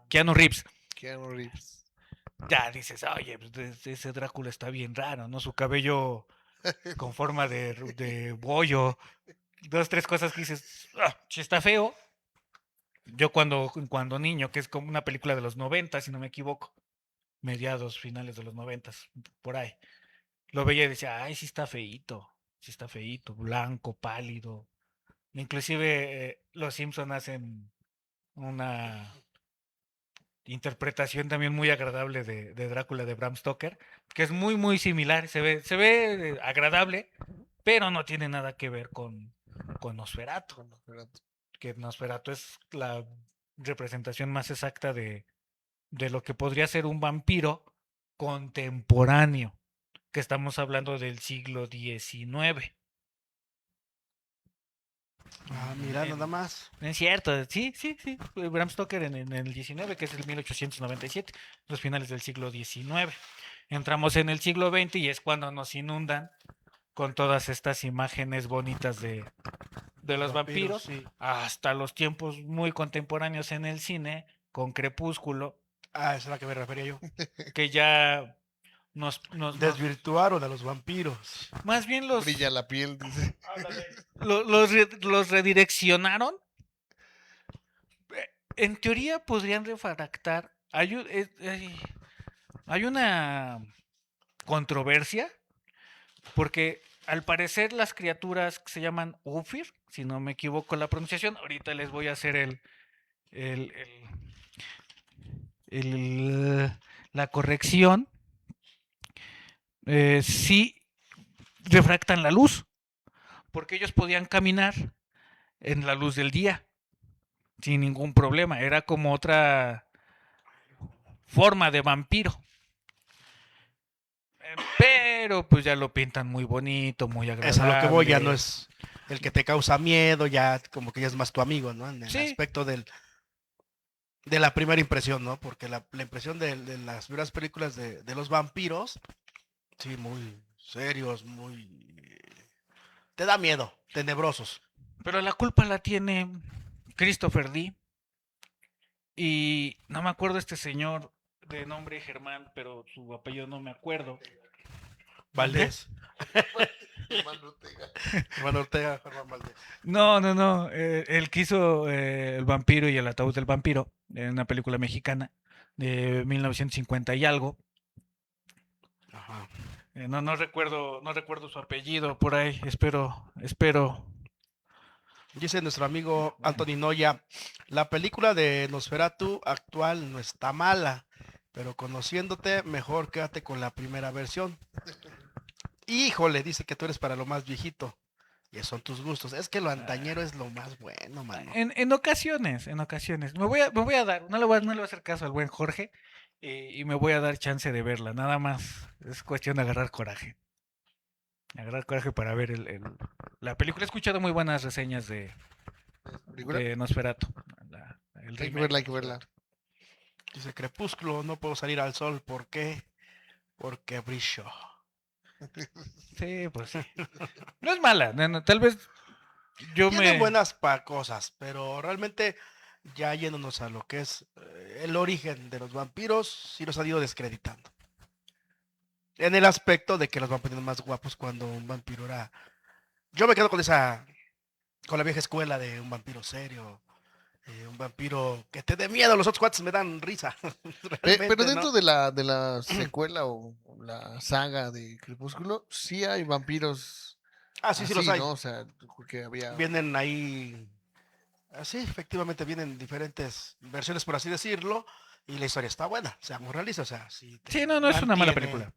Keanu Reeves. Keanu Reeves. Ya dices, oye, pues, ese Drácula está bien raro, ¿no? Su cabello con forma de bollo, dos, tres cosas que dices, si está feo. Yo cuando niño, que es como una película de los 90, si no me equivoco, mediados, finales de los 90, por ahí, lo veía y decía, ay, sí está feíto, blanco, pálido. Inclusive los Simpson hacen una interpretación también muy agradable de Drácula de Bram Stoker, que es muy, muy similar, se ve agradable, pero no tiene nada que ver con Nosferatu. Con Nosferatu. Que Nosferatu es la representación más exacta de lo que podría ser un vampiro contemporáneo, que estamos hablando del siglo XIX. Ah, mira, nada más. Es cierto, sí, sí, sí. Bram Stoker en el 19, que es el 1897, los finales del siglo XIX. Entramos en el siglo XX y es cuando nos inundan con todas estas imágenes bonitas de los vampiros, Sí. hasta los tiempos muy contemporáneos en el cine, con Crepúsculo, Ah, esa es la que me refería yo. que ya nos Desvirtuaron a los vampiros. más bien Brilla la piel, dice. los redireccionaron. En teoría podrían refractar. Hay una controversia porque al parecer las criaturas que se llaman Ufir, si no me equivoco la pronunciación, ahorita les voy a hacer el, la corrección, sí refractan la luz, porque ellos podían caminar en la luz del día sin ningún problema. Era como otra forma de vampiro. Pero pues ya lo pintan muy bonito, muy agradable. Es a lo que voy, ya no es el que te causa miedo, ya como que ya es más tu amigo, ¿no? En el Sí. aspecto de la primera impresión, ¿no? Porque la impresión de las primeras películas de los vampiros, sí, muy serios, muy... Te da miedo, tenebrosos. Pero la culpa la tiene Christopher Lee. Y no me acuerdo este señor de nombre Germán, pero su apellido no me acuerdo. Valdés. Germán Ortega. Germán Ortega, Germán Valdés. No. Él que hizo El vampiro y el ataúd del vampiro, en una película mexicana de 1950 y algo. Ajá. No recuerdo su apellido por ahí. Espero. Dice nuestro amigo Anthony Noya, la película de Nosferatu actual no está mala, pero conociéndote, mejor quédate con la primera versión. Híjole, dice que tú eres para lo más viejito. Y esos son tus gustos. Es que lo antañero es lo más bueno, mano. En ocasiones. Me voy a dar, no le voy a hacer caso al buen Jorge y me voy a dar chance de verla. Nada más. Es cuestión de agarrar coraje. Agarrar coraje para ver la película. He escuchado muy buenas reseñas de Nosferatu. Hay que verla, hay que verla. Dice Crepúsculo, no puedo salir al sol. ¿Por qué? Porque brillo. Sí, pues sí. No es mala. Tal vez Tiene buenas cosas, pero realmente ya yéndonos a lo que es el origen de los vampiros, sí los han ido descreditando. En el aspecto de que los van poniendo más guapos cuando un vampiro era... Yo me quedo con la vieja escuela de un vampiro serio, un vampiro que te dé miedo, los otros cuates me dan risa. Pero Realmente, dentro ¿no? de la secuela o la saga de Crepúsculo, sí hay vampiros Ah, sí, sí los así, hay. ¿no? O sea, porque había... Vienen ahí, así, efectivamente vienen diferentes versiones, por así decirlo, y la historia está buena, seamos realistas, o sea, sí te Sí, no, no es una mala mantiene película.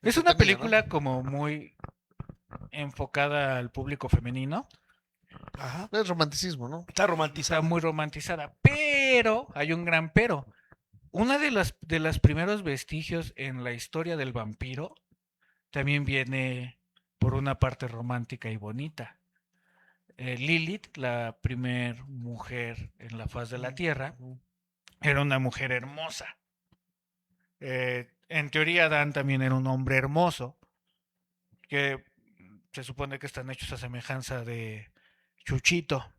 Es una entretenida, ¿no? película como muy enfocada al público femenino. Ajá, Es romanticismo, ¿no? está Está romantizada. muy romantizada, pero hay un gran pero. Una de las primeros vestigios en la historia del vampiro también viene por una parte romántica y bonita. Lilith, la primer mujer en la faz de la Tierra, Ujú. era una mujer hermosa. En teoría, Dan también era un hombre hermoso, que se supone que están hechos a semejanza de Chuchito,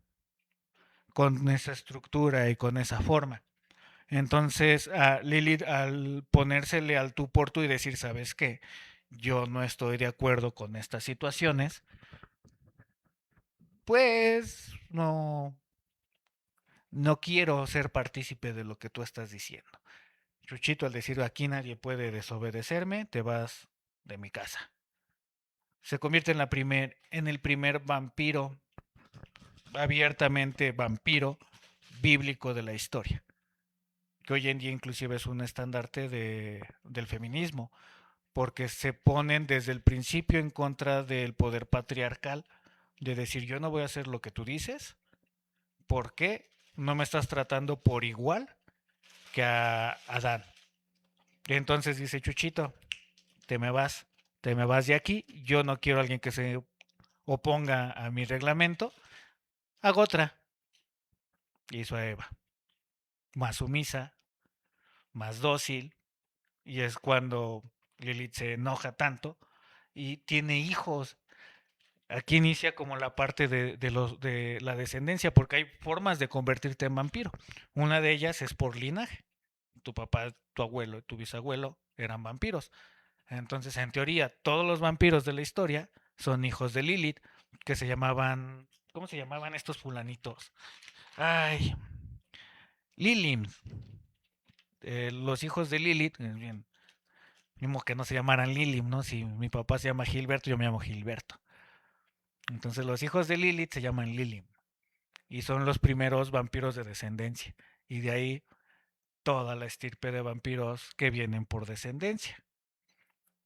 con esa estructura y con esa forma. Entonces, a Lilith, al ponérsele al tú por tú y decir, ¿sabes qué? Yo no estoy de acuerdo con estas situaciones, pues no quiero ser partícipe de lo que tú estás diciendo. Chuchito, al decir aquí nadie puede desobedecerme, te vas de mi casa. Se convierte en el primer vampiro, abiertamente vampiro, bíblico de la historia, que hoy en día inclusive es un estandarte del feminismo, porque se ponen desde el principio en contra del poder patriarcal, de decir yo no voy a hacer lo que tú dices, ¿por qué no me estás tratando por igual que a Adán? Y entonces dice Chuchito, te me vas, te me vas de aquí, yo no quiero a alguien que se oponga a mi reglamento, hago otra. Hizo a Eva, más sumisa, más dócil, y es cuando Lilith se enoja tanto y tiene hijos. Aquí inicia como la parte de la descendencia, porque hay formas de convertirte en vampiro. Una de ellas es por linaje. Tu papá, tu abuelo y tu bisabuelo eran vampiros. Entonces, en teoría, todos los vampiros de la historia son hijos de Lilith, que se llamaban... ¿Cómo se llamaban estos fulanitos? Ay, Lilim. Los hijos de Lilith, bien, mismo que no se llamaran Lilim, ¿no? Si mi papá se llama Gilberto, yo me llamo Gilberto. Entonces, los hijos de Lilith se llaman Lilim. Y son los primeros vampiros de descendencia. Y de ahí toda la estirpe de vampiros que vienen por descendencia.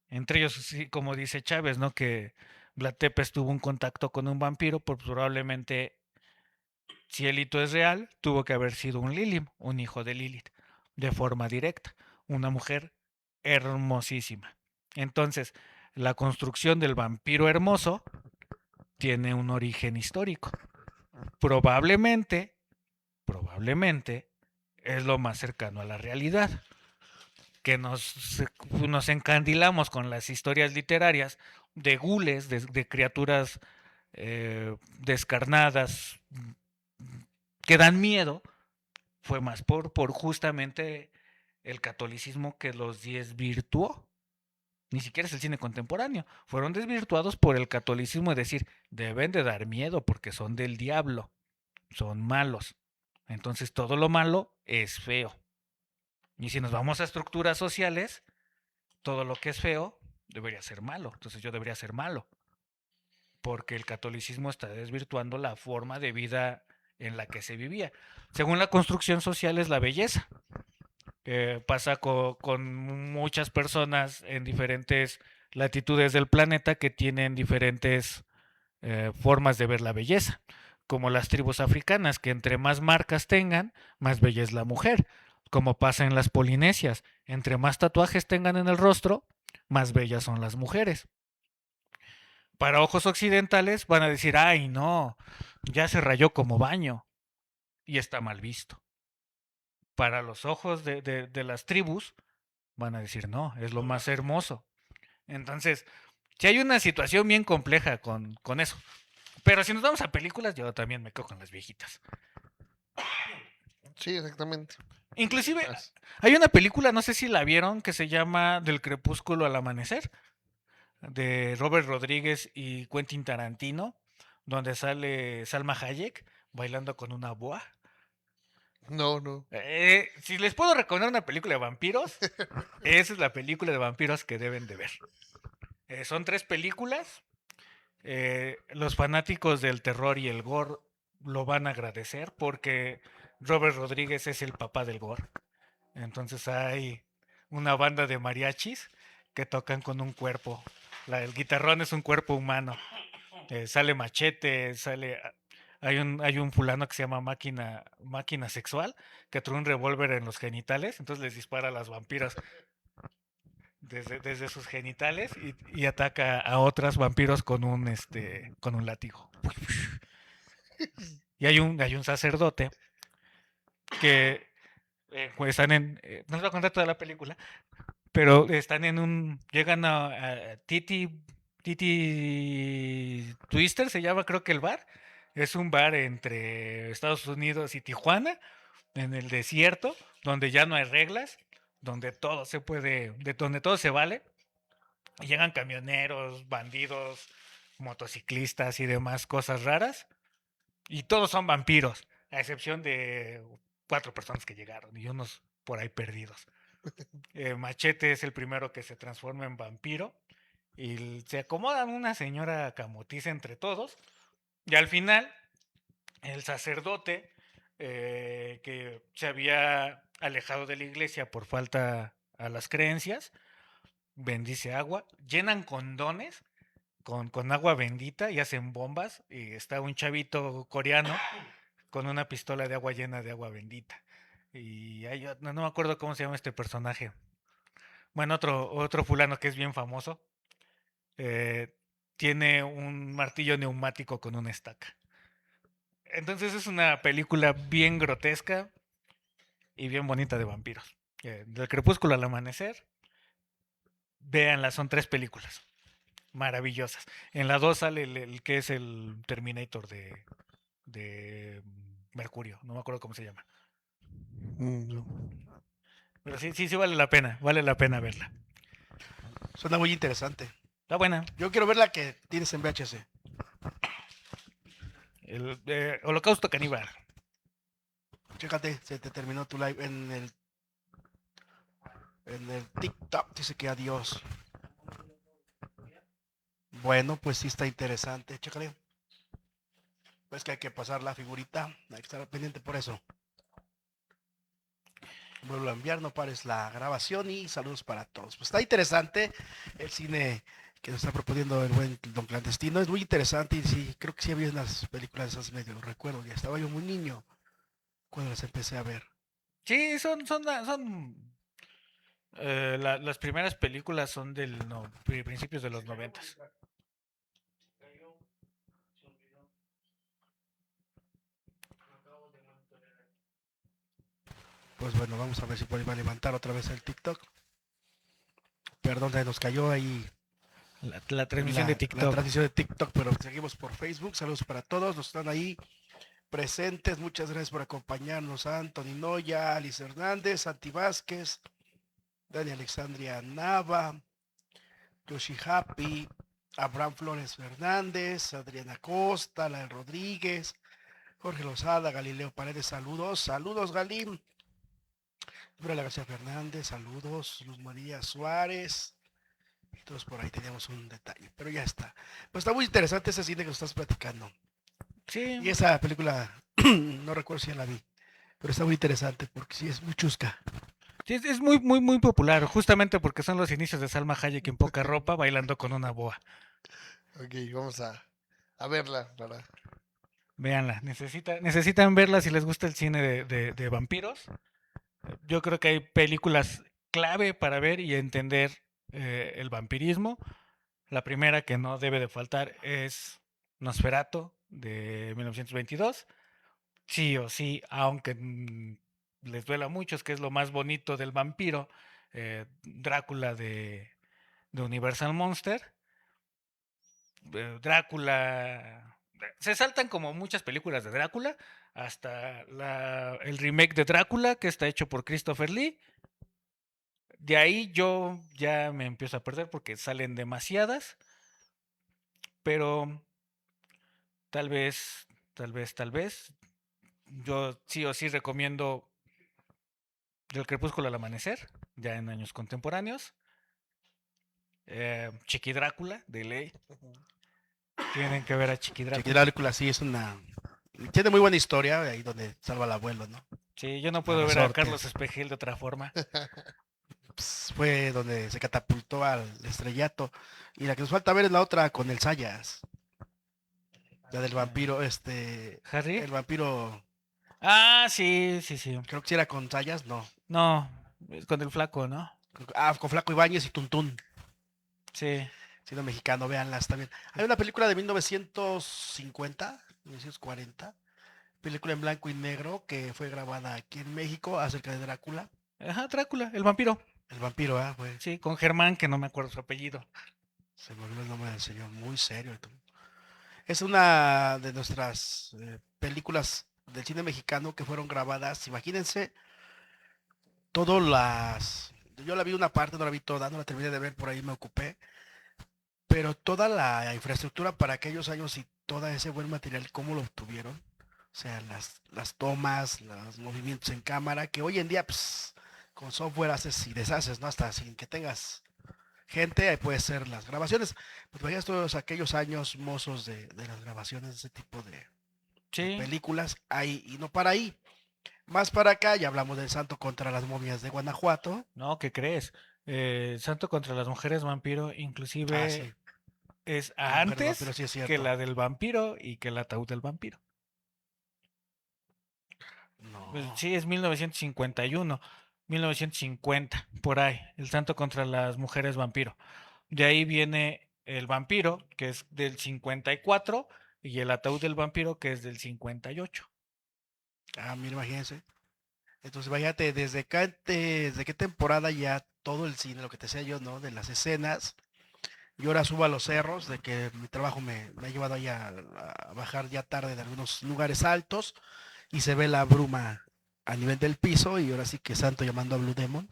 Entre ellos, sí, como dice Chávez, ¿no? Que Vlad Tepes tuvo un contacto con un vampiro, pues probablemente, si el hito es real, tuvo que haber sido un Lilim, un hijo de Lilith, de forma directa. Una mujer hermosísima. Entonces, la construcción del vampiro hermoso tiene un origen histórico. Probablemente, probablemente, es lo más cercano a la realidad. Que nos encandilamos con las historias literarias de gules, de criaturas descarnadas, que dan miedo, fue más por justamente el catolicismo que los desvirtuó. Ni siquiera es el cine contemporáneo. Fueron desvirtuados por el catolicismo, es decir, deben de dar miedo porque son del diablo, son malos. Entonces todo lo malo es feo. Y si nos vamos a estructuras sociales, todo lo que es feo debería ser malo. Entonces yo debería ser malo. Porque el catolicismo está desvirtuando la forma de vida en la que se vivía. Según la construcción social es la belleza. Pasa con muchas personas en diferentes latitudes del planeta que tienen diferentes formas de ver la belleza. Como las tribus africanas, que entre más marcas tengan, más bella es la mujer. Como pasa en las polinesias, entre más tatuajes tengan en el rostro, más bellas son las mujeres. Para ojos occidentales van a decir, ay no, ya se rayó como baño y está mal visto. Para los ojos de las tribus van a decir, no, es lo más hermoso. Entonces, si hay una situación bien compleja con eso. Pero si nos vamos a películas, yo también me quedo con las viejitas. Sí, exactamente. Inclusive Más. hay una película, no sé si la vieron, que se llama Del crepúsculo al amanecer, de Robert Rodríguez y Quentin Tarantino, donde sale Salma Hayek bailando con una boa. No, no. Si les puedo recomendar una película de vampiros, esa es la película de vampiros que deben de ver. Son 3 películas. Los fanáticos del terror y el gore lo van a agradecer porque Robert Rodríguez es el papá del gore. Entonces hay una banda de mariachis que tocan con un cuerpo. El guitarrón es un cuerpo humano. Sale Machete, hay un fulano que se llama máquina sexual que trae un revólver en los genitales, entonces les dispara a las vampiras desde sus genitales y ataca a otras vampiros con un látigo. Y hay un sacerdote que pues están no les voy a contar toda la película, pero están llegan a Titi Twister, se llama creo que el bar. Es un bar entre Estados Unidos y Tijuana, en el desierto, donde ya no hay reglas, donde todo se puede, donde todo se vale. Y llegan camioneros, bandidos, motociclistas y demás cosas raras. Y todos son vampiros, a excepción de 4 personas que llegaron y unos por ahí perdidos. Machete es el primero que se transforma en vampiro y se acomodan una señora camotiza entre todos. Y al final, el sacerdote que se había alejado de la iglesia por falta a las creencias, bendice agua, llenan condones con agua bendita y hacen bombas. Y está un chavito coreano con una pistola de agua llena de agua bendita. Y no me acuerdo cómo se llama este personaje. Bueno, otro fulano que es bien famoso. eh, Tiene un martillo neumático con una estaca. Entonces es una película bien grotesca y bien bonita de vampiros. Del crepúsculo al amanecer. Véanla, son 3 películas maravillosas. En la 2 sale el que es el Terminator de Mercurio. No me acuerdo cómo se llama. No. Pero sí, sí, sí vale la pena verla. Suena muy interesante. Está buena. Yo quiero ver la que tienes en VHS. El Holocausto Caníbal. Chécate, se te terminó tu live en el TikTok. Dice que adiós. Bueno, pues sí está interesante. Chécale. Pues que hay que pasar la figurita. Hay que estar pendiente por eso. Vuelvo a enviar, no pares la grabación y saludos para todos. Pues está interesante el cine que nos está proponiendo el buen Don Clandestino. Es muy interesante y sí, creo que sí había unas películas esas medio recuerdo. Ya estaba yo muy niño cuando las empecé a ver. Sí, las primeras películas son principios de los 90. Pues bueno, vamos a ver si por ahí va a levantar otra vez el TikTok. Perdón, se nos cayó ahí La transmisión de la TikTok. transmisión de TikTok, pero seguimos por Facebook. Saludos para todos los que están ahí presentes. Muchas gracias por acompañarnos. A Anthony Noya, Alice Hernández, Santi Vázquez, Dani Alexandria Nava, Yoshi Happy, Abraham Flores Fernández, Adriana Costa, Lael Rodríguez, Jorge Lozada, Galileo Paredes, saludos, saludos Galim, Brala García Fernández, saludos, Luz María Suárez, todos por ahí teníamos un detalle, pero ya está. Pues está muy interesante ese cine que nos estás platicando. Sí. Y esa película, no recuerdo si ya la vi, pero está muy interesante porque sí es muy chusca. Sí, es muy, muy, muy popular, justamente porque son los inicios de Salma Hayek en poca ropa bailando con una boa. Ok, vamos a verla para. Véanla, necesitan verla si les gusta el cine de vampiros. Yo creo que hay películas clave para ver y entender el vampirismo. La primera que no debe de faltar es Nosferatu de 1922. Sí o sí, aunque les duela a muchos, que es lo más bonito del vampiro, Drácula de Universal Monster. Drácula se saltan como muchas películas de Drácula, hasta el remake de Drácula que está hecho por Christopher Lee. De ahí yo ya me empiezo a perder porque salen demasiadas, pero tal vez, tal vez, yo sí o sí recomiendo Del crepúsculo al amanecer, ya en años contemporáneos. Chiqui Drácula, de ley. Tienen que ver a Chiqui Chiqui Drácula. Drácula sí es una... Tiene muy buena historia, ahí donde salva al abuelo, ¿no? Sí, yo no La puedo ver a resorte. Carlos Espejel de otra forma. Pues, fue donde se catapultó al estrellato. Y la que nos falta ver es la otra con el Sayas. La del vampiro, ¿Harry? el vampiro, Ah, sí, sí, sí. creo que sí era con Sayas, no. No, es con el flaco, ¿no? Con Flaco Ibáñez y Tuntún. Sí. Siendo mexicano, véanlas también. Hay una película de 1950, 1940, película en blanco y negro que fue grabada aquí en México acerca de Drácula. Ajá, Drácula, el vampiro. El vampiro, fue. Sí, con Germán, que no me acuerdo su apellido. Se me olvidó el nombre del señor, muy serio. Es una de nuestras películas del cine mexicano que fueron grabadas. Imagínense, todas las... Yo la vi una parte, no la vi toda, no la terminé de ver, por ahí me ocupé. Pero toda la infraestructura para aquellos años y todo ese buen material, ¿cómo lo obtuvieron? O sea, las tomas, los movimientos en cámara, que hoy en día, pues, con software haces y deshaces, ¿no? Hasta sin que tengas gente, ahí puede ser las grabaciones. Pues veías todos aquellos años mozos de las grabaciones de ese tipo de Sí. películas, ahí, y no para ahí. Más para acá, ya hablamos del Santo contra las momias de Guanajuato. No, ¿qué crees? Santo contra las mujeres vampiro, inclusive Sí, es la mujer del antes vampiro, sí es que cierto. la del vampiro y que el ataúd del vampiro. Pues No. sí, es 1951, 1950, por ahí. El Santo contra las mujeres vampiro. De ahí viene el vampiro, que es del 54, y el ataúd del vampiro, que es del 58. Mira, imagínense. Entonces, imagínate, desde qué temporada ya todo el cine, lo que te decía yo, ¿no? De las escenas. Y ahora subo a los cerros, de que mi trabajo me ha llevado ahí a bajar ya tarde de algunos lugares altos y se ve la bruma a nivel del piso y ahora sí que Santo llamando a Blue Demon.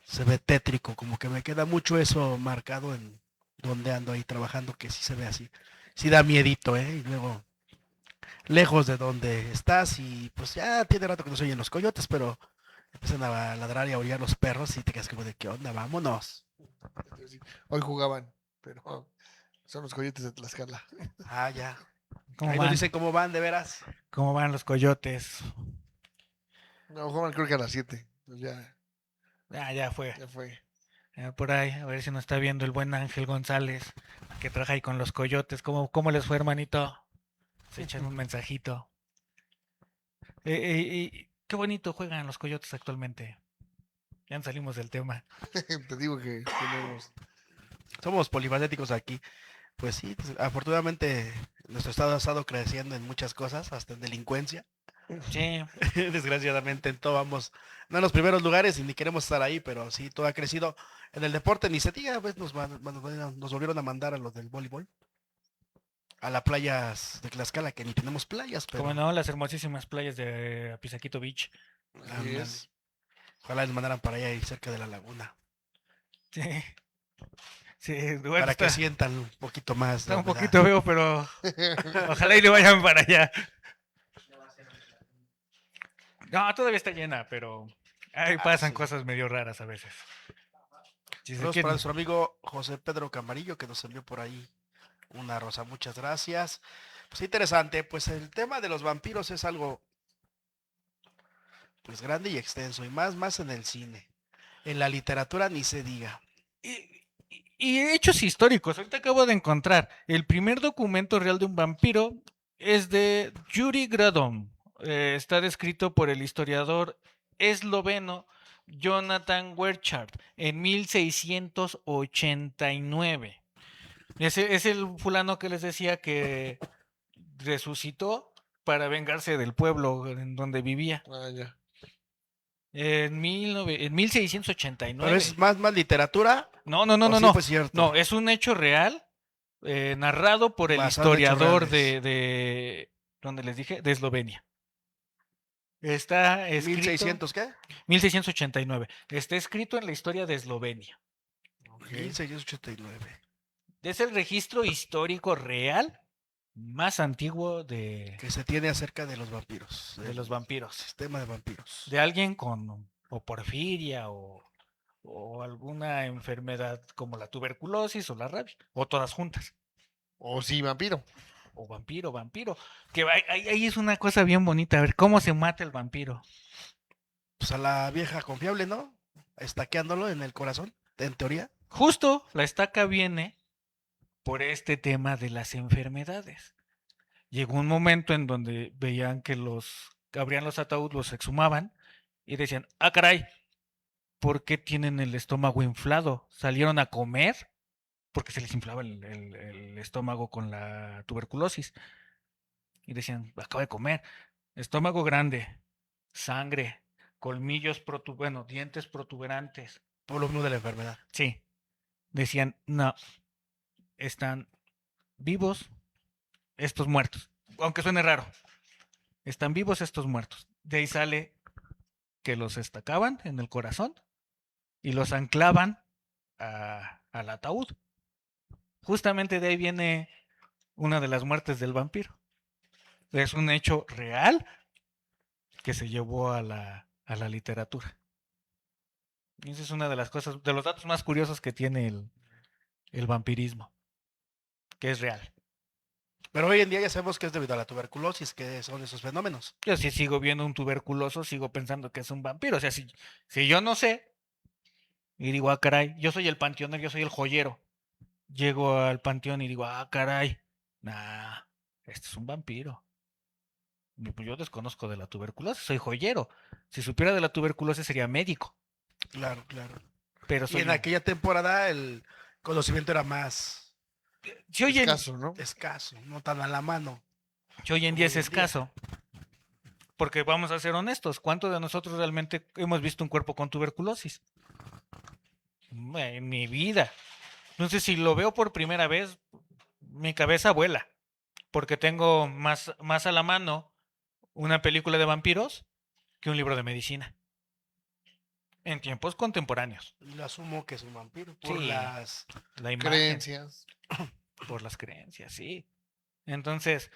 Se ve tétrico, como que me queda mucho eso marcado en donde ando ahí trabajando, que sí se ve así. Sí da miedito, ¿eh? Y luego lejos de donde estás y pues ya tiene rato que no se oyen los coyotes, pero empiezan a ladrar y a aullar los perros y te quedas como de qué onda, vámonos. Hoy jugaban, pero son los coyotes de Tlaxcala. Ya. ¿Cómo Ahí nos van? dicen cómo van, de veras. ¿Cómo van los coyotes? No, jugaban creo que a las 7. Pues Ya fue. ya fue. Por ahí, a ver si nos está viendo el buen Ángel González, que trabaja ahí con los coyotes. ¿Cómo les fue, hermanito? Se echan un mensajito. Qué bonito juegan los coyotes actualmente. Ya salimos del tema. Te digo que tenemos. Somos polifacéticos aquí. Pues sí, pues, afortunadamente nuestro estado ha estado creciendo en muchas cosas, hasta en delincuencia. Sí, Desgraciadamente en todo vamos, no en los primeros lugares y ni queremos estar ahí, pero sí, todo ha crecido. En el deporte ni se diga, pues nos volvieron a mandar a los del voleibol, a las playas de Tlaxcala, que ni tenemos playas, pero como no, las hermosísimas playas de Apizaquito Beach. Así ándale. es. Ojalá les mandaran para allá y cerca de la laguna, Sí, sí, bueno, para que está, sientan un poquito más está la un humedad. poquito feo, pero ojalá y le vayan para allá. No, todavía está llena, pero ahí pasan Sí. cosas medio raras a veces. Si se Saludos quieren- para nuestro amigo José Pedro Camarillo, que nos envió por ahí una rosa. Muchas gracias. Pues interesante, pues el tema de los vampiros es algo pues grande y extenso, y más en el cine. En la literatura ni se diga. Y hechos históricos. Ahorita acabo de encontrar. El primer documento real de un vampiro es de Yuri Gradom. Está descrito por el historiador esloveno Jonathan Werchard en 1689. Es el fulano que les decía que resucitó para vengarse del pueblo en donde vivía. Ya. En 1689. Pero es más literatura. No, ¿O sí no. fue cierto? No, es un hecho real. narrado por el Basado en hechos historiador reales. ¿dónde les dije? De Eslovenia. Está escrito 1600, ¿qué? 1689. Está escrito en la historia de Eslovenia. 1689. Es el registro histórico real más antiguo Que se tiene acerca de los vampiros. de los vampiros. Sistema de vampiros. De alguien con o porfiria o alguna enfermedad como la tuberculosis o la rabia, o todas juntas. O sí, vampiro. O vampiro. Que ahí es una cosa bien bonita. A ver, ¿cómo se mata el vampiro? Pues a la vieja confiable, ¿no? Estaqueándolo en el corazón, en teoría. Justo la estaca viene por este tema de las enfermedades. Llegó un momento en donde veían que abrían los ataúdes, los exhumaban y decían, ah, caray, ¿por qué tienen el estómago inflado? ¿Salieron a comer? Porque se les inflaba el estómago con la tuberculosis. Y decían, acabo de comer. Estómago grande, sangre, colmillos, dientes protuberantes. Por lo mismo de la enfermedad. Sí. Decían, no, están vivos estos muertos. Aunque suene raro. Están vivos estos muertos. De ahí sale que los estacaban en el corazón y los anclaban al ataúd. Justamente de ahí viene una de las muertes del vampiro. Es un hecho real que se llevó a la literatura. Y esa es una de las cosas, de los datos más curiosos que tiene el vampirismo, que es real. Pero hoy en día ya sabemos que es debido a la tuberculosis, que son esos fenómenos. Yo si sigo viendo un tuberculoso, sigo pensando que es un vampiro. O sea, si yo no sé, y digo, ah, caray, yo soy el panteonero, yo soy el joyero. Llego al panteón y digo, ah, caray, nah, este es un vampiro. Y pues yo desconozco de la tuberculosis, soy joyero. Si supiera de la tuberculosis sería médico, Claro, claro. pero Y soy en aquella temporada el conocimiento era más si hoy en, Escaso, ¿no? escaso, no tan a la mano. si hoy en como día hoy es en día. escaso, porque vamos a ser honestos, ¿cuántos de nosotros realmente hemos visto un cuerpo con tuberculosis? En mi vida. Entonces, si lo veo por primera vez, mi cabeza vuela, porque tengo más a la mano una película de vampiros que un libro de medicina. En tiempos contemporáneos. Y lo asumo que es un vampiro por Sí. las La imagen, Creencias. por las creencias, sí. Entonces,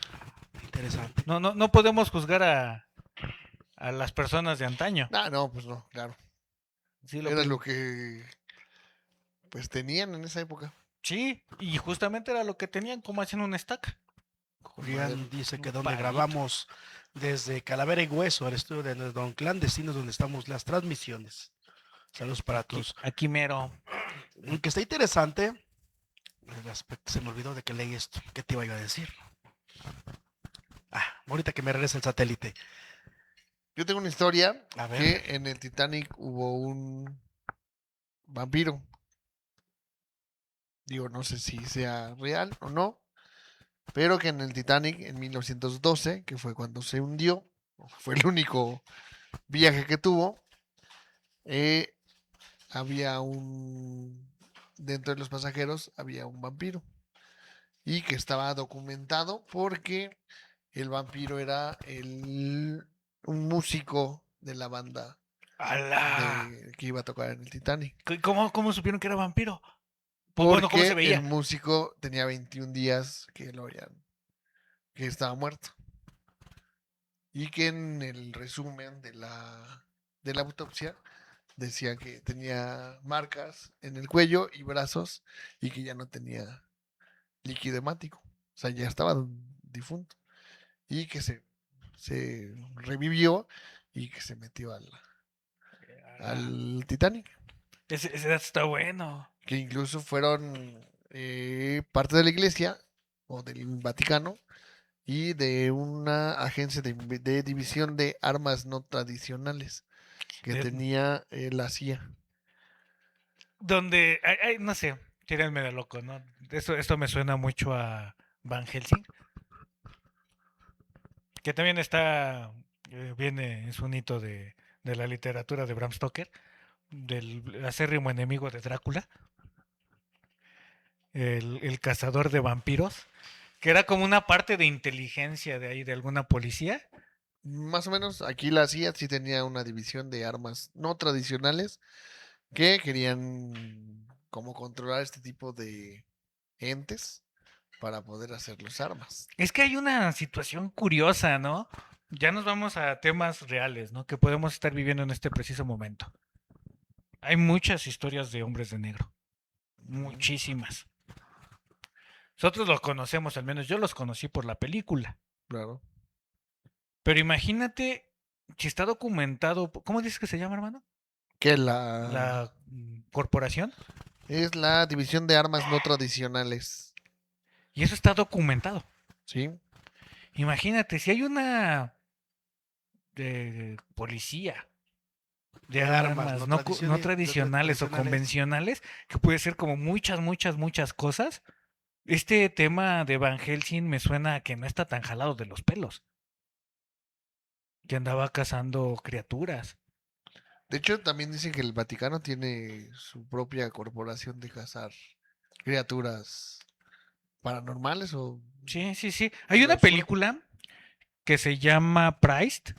interesantes. no podemos juzgar a las personas de antaño. Ah, no, pues no, claro. Sí, Era lo que pues tenían en esa época. sí, y justamente era lo que tenían, como hacían una estaca. Julián dice que un donde palito. grabamos desde Calavera y Hueso, el estudio de Don Clandestino, donde estamos las transmisiones. Saludos para todos. Aquí mero. Que está interesante. El aspecto, se me olvidó de que leí esto. ¿Qué te iba a decir? Ahorita que me regrese el satélite. Yo tengo una historia A ver. que en el Titanic hubo un vampiro. Digo, no sé si sea real o no, pero que en el Titanic en 1912, que fue cuando se hundió, fue el único viaje que tuvo, había dentro de los pasajeros había un vampiro y que estaba documentado porque el vampiro era un músico de la banda ¡Hala! que iba a tocar en el Titanic. ¿Cómo supieron que era vampiro? Pues bueno, ¿cómo se Porque veía? el músico tenía 21 días que estaba muerto. Y que en el resumen de la autopsia decía que tenía marcas en el cuello y brazos y que ya no tenía líquido hemático. O sea, ya estaba difunto. Y que se revivió y que se metió al Titanic. Ese dato está bueno. Que incluso fueron parte de la iglesia o del Vaticano y de una agencia de división de armas no tradicionales que De- tenía la CIA. Donde, no sé, tírenme de loco, ¿no? Esto me suena mucho a Van Helsing, que también viene, es un hito de la literatura de Bram Stoker, del acérrimo enemigo de Drácula. el cazador de vampiros, que era como una parte de inteligencia de ahí, de alguna policía. Más o menos, aquí la CIA sí tenía una división de armas no tradicionales que querían como controlar este tipo de entes para poder hacer las armas. Es que hay una situación curiosa, ¿no? Ya nos vamos a temas reales, ¿no? Que podemos estar viviendo en este preciso momento. Hay muchas historias de hombres de negro, muchísimas. Nosotros los conocemos, al menos yo los conocí por la película. Claro. Pero imagínate si está documentado, ¿cómo dices que se llama, hermano? Que La corporación. es la división de armas no tradicionales. Y eso está documentado. ¿Sí? Imagínate, si hay una policía de armas no tradicionales o convencionales, que puede ser como muchas cosas, este tema de Van Helsing me suena a que no está tan jalado de los pelos. Que andaba cazando criaturas. De hecho, también dicen que el Vaticano tiene su propia corporación de cazar criaturas paranormales o Sí, sí, sí. Hay una lo suyo. película que se llama Priced.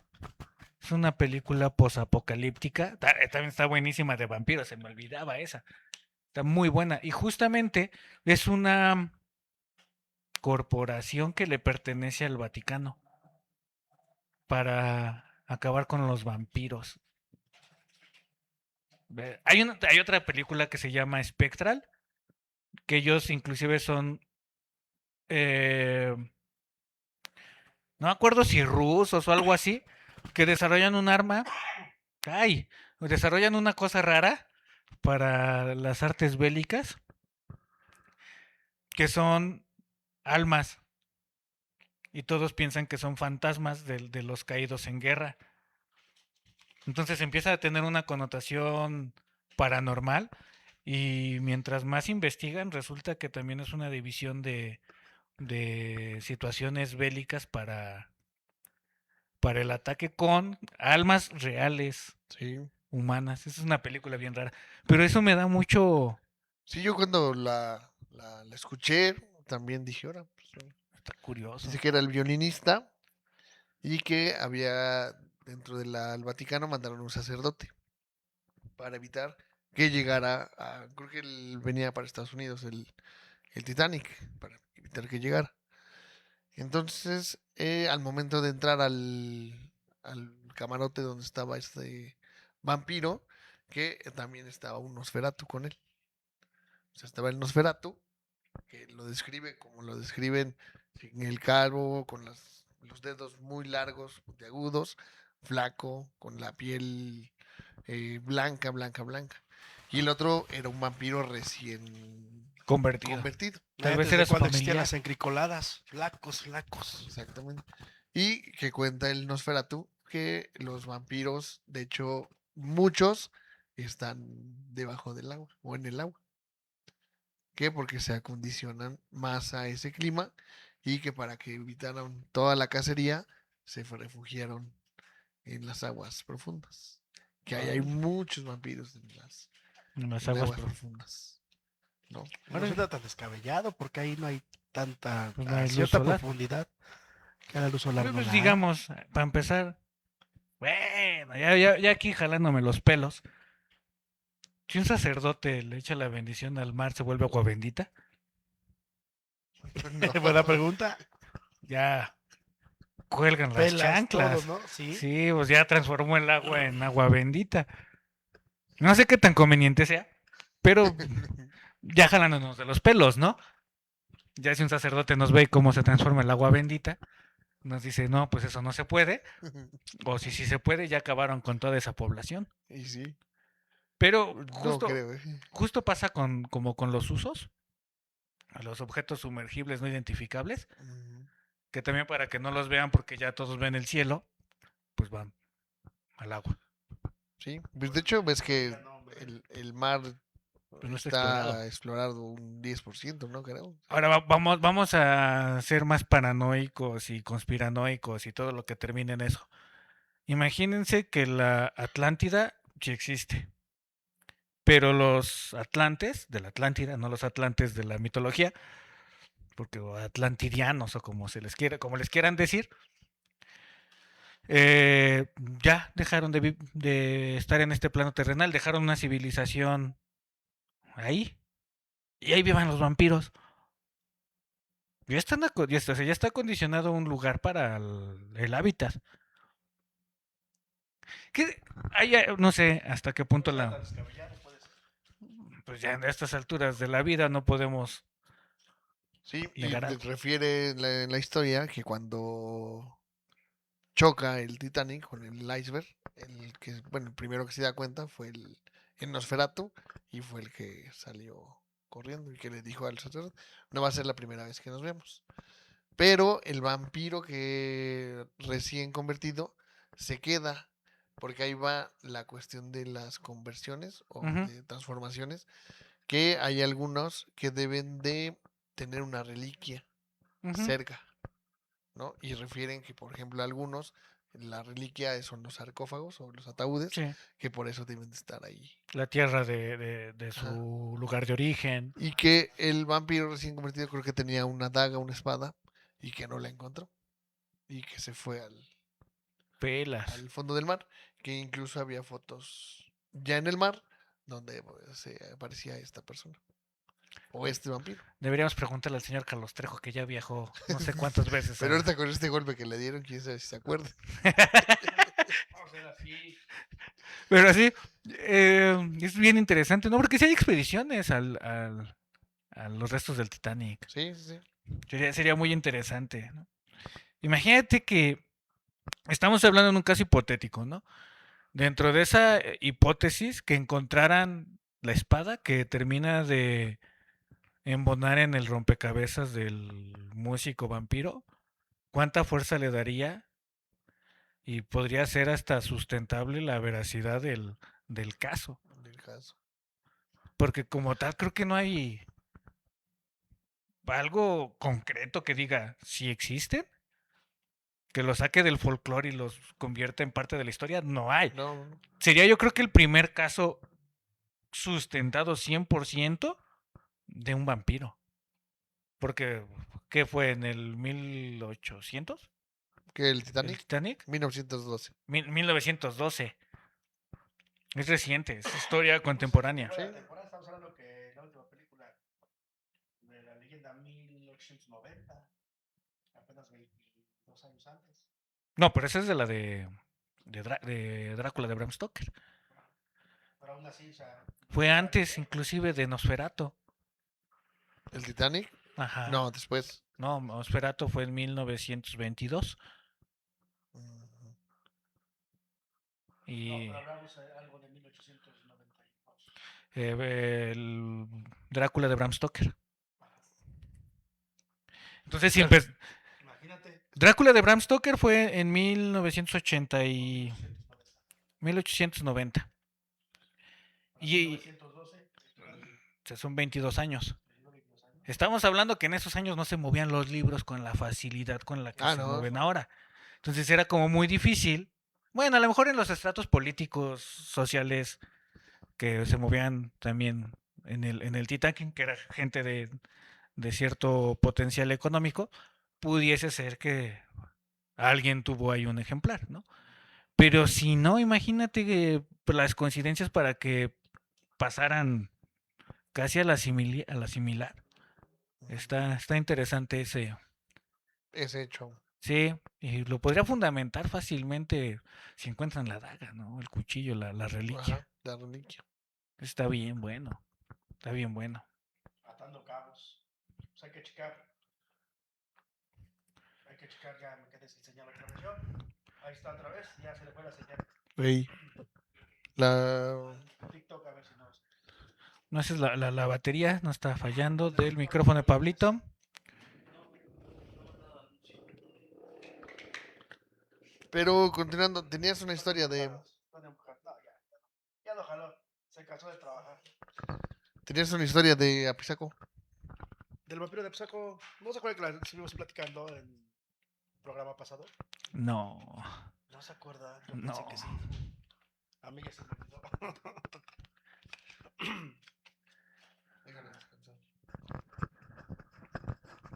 Es una película posapocalíptica. También está buenísima de vampiros, se me olvidaba esa. Está muy buena. Y justamente es una corporación que le pertenece al Vaticano para acabar con los vampiros. Hay otra película que se llama Spectral, que ellos inclusive son, no me acuerdo si rusos o algo así, que desarrollan un arma, desarrollan una cosa rara para las artes bélicas, que son almas, y todos piensan que son fantasmas de los caídos en guerra. Entonces empieza a tener una connotación paranormal y mientras más investigan resulta que también es una división de situaciones bélicas para el ataque con almas reales, Sí. humanas. Esa es una película bien rara. Pero eso me da mucho... Sí, yo cuando la escuché también dije, ahora, Está curioso. dice que era el violinista y que había dentro del Vaticano mandaron un sacerdote para evitar que llegara creo que él venía para Estados Unidos, el Titanic, para evitar que llegara. Entonces, al momento de entrar al camarote donde estaba este vampiro, que también estaba un Nosferatu con él. O sea, estaba el Nosferatu, que lo describe como lo describen en el calvo, con los dedos muy largos, puntiagudos, flaco, con la piel blanca. Y el otro era un vampiro recién Convertido. convertido. Tal vez Antes era de su cuando existían familiar. las encricoladas, flacos. Exactamente. Y que cuenta el Nosferatu que los vampiros, de hecho, muchos están debajo del agua o en el agua. ¿Qué? Porque se acondicionan más a ese clima y que para que evitaran toda la cacería se refugiaron en las aguas profundas. Que ahí hay muchos vampiros En las en aguas aguas profundas. ¿No? No suena tan descabellado porque ahí no hay tanta, Pues no hay luz cierta solar. profundidad que la luz solar no Pues la hay. digamos, para empezar, bueno, ya aquí jalándome los pelos. Si un sacerdote le echa la bendición al mar, ¿se vuelve agua bendita? No. Buena pregunta. Ya cuelgan las Pelas chanclas. todo, ¿no? Sí. Sí, pues ya transformó el agua en agua bendita. No sé qué tan conveniente sea, pero ya jalándonos de los pelos, ¿no? Ya si un sacerdote nos ve cómo se transforma el agua bendita, nos dice, no, pues eso no se puede. O si sí se puede, ya acabaron con toda esa población. Y sí, Pero no creo. justo pasa como con los usos, a los objetos sumergibles no identificables, Ujú. que también para que no los vean porque ya todos ven el cielo, pues van al agua. Sí, pues de hecho ves que el mar Pues no está está explorado. explorado un 10%, ¿no? Creo. Ahora vamos a ser más paranoicos y conspiranoicos y todo lo que termine en eso. Imagínense que la Atlántida sí existe. Pero los atlantes de la Atlántida, no los atlantes de la mitología, porque o atlantidianos o como se les quiera, como les quieran decir, eh, ya dejaron de estar en este plano terrenal, dejaron una civilización ahí y ahí vivan los vampiros. Ya están ya está acondicionado un lugar para el hábitat. Que no sé hasta qué punto pues ya en estas alturas de la vida no podemos Sí, y negar algo. refiere la historia que cuando choca el Titanic con el iceberg, el primero que se da cuenta fue el Nosferatu y fue el que salió corriendo y que le dijo al sacerdote, no va a ser la primera vez que nos vemos. Pero el vampiro que recién convertido se queda, porque ahí va la cuestión de las conversiones o Ujú, de transformaciones, que hay algunos que deben de tener una reliquia ujú. cerca, ¿no? Y refieren que, por ejemplo, algunos, la reliquia son los sarcófagos o los ataúdes, Sí, que por eso deben de estar ahí. la tierra de Ajá. su lugar de origen. Y que el vampiro recién convertido creo que tenía una daga, una espada, y que no la encontró. Y que se fue Pelas. al fondo del mar, que incluso había fotos ya en el mar donde pues, se aparecía esta persona. O este vampiro. Deberíamos preguntarle al señor Carlos Trejo que ya viajó no sé cuántas veces. Pero ahorita con este golpe que le dieron, quién sabe si se acuerda. Vamos a ver así. Pero así, es bien interesante, ¿no? Porque si hay expediciones a los restos del Titanic. Sí, sí, sí. Sería muy interesante, ¿no? Imagínate que estamos hablando en un caso hipotético, ¿no? Dentro de esa hipótesis, que encontraran la espada que termina de embonar en el rompecabezas del músico vampiro, ¿cuánta fuerza le daría? Y podría ser hasta sustentable la veracidad del caso. Del caso. Porque como tal, creo que no hay algo concreto que diga si existen, que los saque del folclore y los convierta en parte de la historia, no hay. No, no. Sería yo creo que el primer caso sustentado 100% de un vampiro. Porque, ¿qué fue en el 1800? Que el ¿El Titanic, Titanic? 1912. 1912. Es reciente, es historia contemporánea. Sí. Estamos hablando que la última película de la leyenda 1890, apenas 22 años antes. No, pero esa es de la de Drácula de Bram Stoker. Pero aún así, o sea, Fue antes inclusive de Nosferatu. ¿El Titanic? Ajá. No, después. No, Nosferatu fue en 1922. Ujú. Y no, pero hablamos algo de 1892. el Drácula de Bram Stoker. Entonces, Imagínate. Drácula de Bram Stoker fue en 1980 y 1890. Y 1912. o sea, son 22 años. Estamos hablando que en esos años no se movían los libros con la facilidad con la que se No. mueven ahora. Entonces era como muy difícil. Bueno, a lo mejor en los estratos políticos, sociales, que se movían también en el Titanic, que era gente de cierto potencial económico, pudiese ser que alguien tuvo ahí un ejemplar, ¿no? Pero si no, imagínate que las coincidencias para que pasaran casi a la similar. Está interesante ese. Ese hecho. Sí, y lo podría fundamentar fácilmente si encuentran la daga, ¿no? El cuchillo, la reliquia. Ajá, la reliquia. Está bien bueno. Está bien bueno. Atando cabos. Pues hay que checar. Ya me quedé sin señal otra vez yo. Ahí está otra vez, ya se le fue la señal. Ey. La. TikTok, a ver si nos. No, esa es la batería, no está fallando del micrófono de Pablito. Pero continuando, tenías una historia de. Ya no jaló. Se cansó de trabajar. Tenías una historia de Apizaco. Del vampiro de Psaco, ¿no se acuerdan que la estuvimos platicando en el programa pasado? No, No se acuerda, yo no. pensé que sí. A mí ya se me olvidó.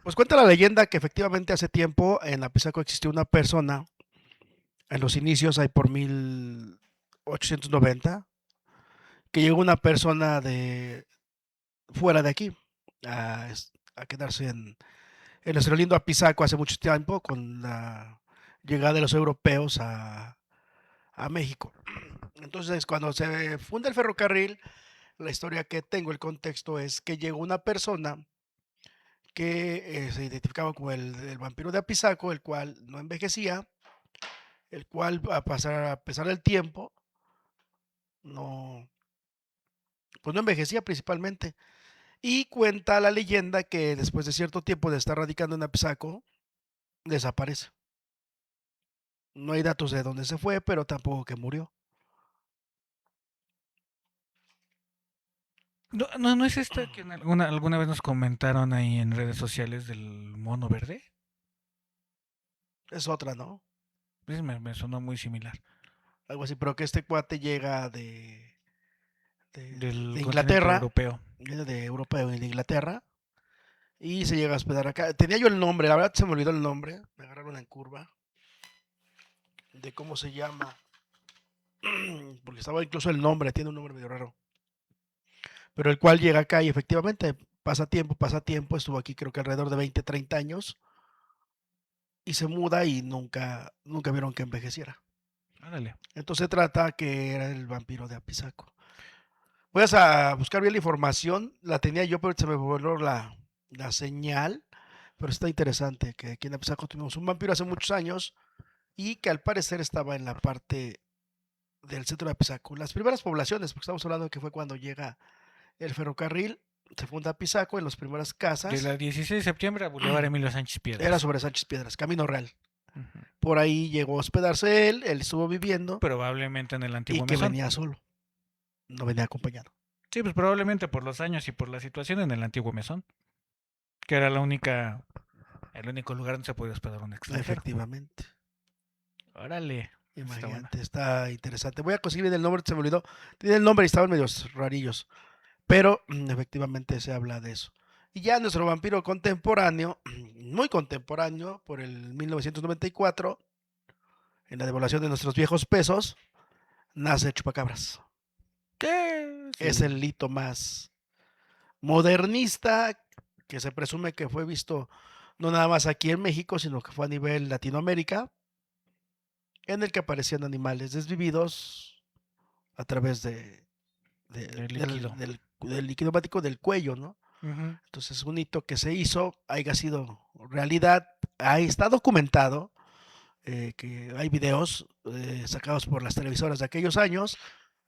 Pues cuenta la leyenda que efectivamente hace tiempo en Apizaco existió una persona, en los inicios, ahí por 1890, que llegó una persona de fuera de aquí a quedarse en nuestro lindo Apizaco hace mucho tiempo con la llegada de los europeos a México. Entonces, cuando se funda el ferrocarril, la historia que tengo, el contexto es que llegó una persona que se identificaba como el vampiro de Apizaco, el cual no envejecía, el cual a pesar del tiempo, no, pues no envejecía principalmente. Y cuenta la leyenda que después de cierto tiempo de estar radicando en Apizaco, desaparece. No hay datos de dónde se fue, pero tampoco que murió. No es esta que alguna vez nos comentaron ahí en redes sociales del mono verde. Es otra, ¿no? Pues me sonó muy similar. Algo así, pero que este cuate llega Del de continente Inglaterra, europeo. viene de Europa o de Inglaterra, y se llega a hospedar acá. Tenía yo el nombre, la verdad se me olvidó el nombre, me agarraron en curva, de cómo se llama, porque estaba incluso el nombre, tiene un nombre medio raro. Pero el cual llega acá y efectivamente pasa tiempo, estuvo aquí creo que alrededor de 20, 30 años, y se muda y nunca vieron que envejeciera. Ándale. Entonces se trata que era el vampiro de Apizaco. Voy a buscar bien la información, la tenía yo, pero se me volvió la señal. Pero está interesante que aquí en Apizaco tuvimos un vampiro hace muchos años y que al parecer estaba en la parte del centro de Apizaco. Las primeras poblaciones, porque estamos hablando de que fue cuando llega el ferrocarril, se funda Apizaco en las primeras De casas. la 16 de septiembre a Boulevard Emilio Sánchez Era Piedras. sobre Sánchez Piedras, Camino Real. Ujú. Por ahí llegó a hospedarse él estuvo viviendo Probablemente en el y antiguo que mesón. venía solo, no venía acompañado. Sí, pues probablemente por los años y por la situación en el antiguo mesón. Que era el único lugar donde se podía hospedar un extranjero. Efectivamente. Órale. Está buena. Imagínate, está interesante. Voy a conseguir el nombre, se me olvidó. Tiene el nombre y estaban medios rarillos. Pero efectivamente se habla de eso. Y ya nuestro vampiro contemporáneo, muy contemporáneo, por el 1994, en la devaluación de nuestros viejos pesos, nace Chupacabras. ¿Qué? Es Sí. el hito más modernista que se presume que fue visto no nada más aquí en México, sino que fue a nivel Latinoamérica, en el que aparecían animales desvividos a través El líquido. del líquido hemático del cuello, ¿no? Ujú. Entonces, un hito que se hizo, haya sido realidad, ahí está documentado, que hay videos sacados por las televisoras de aquellos años,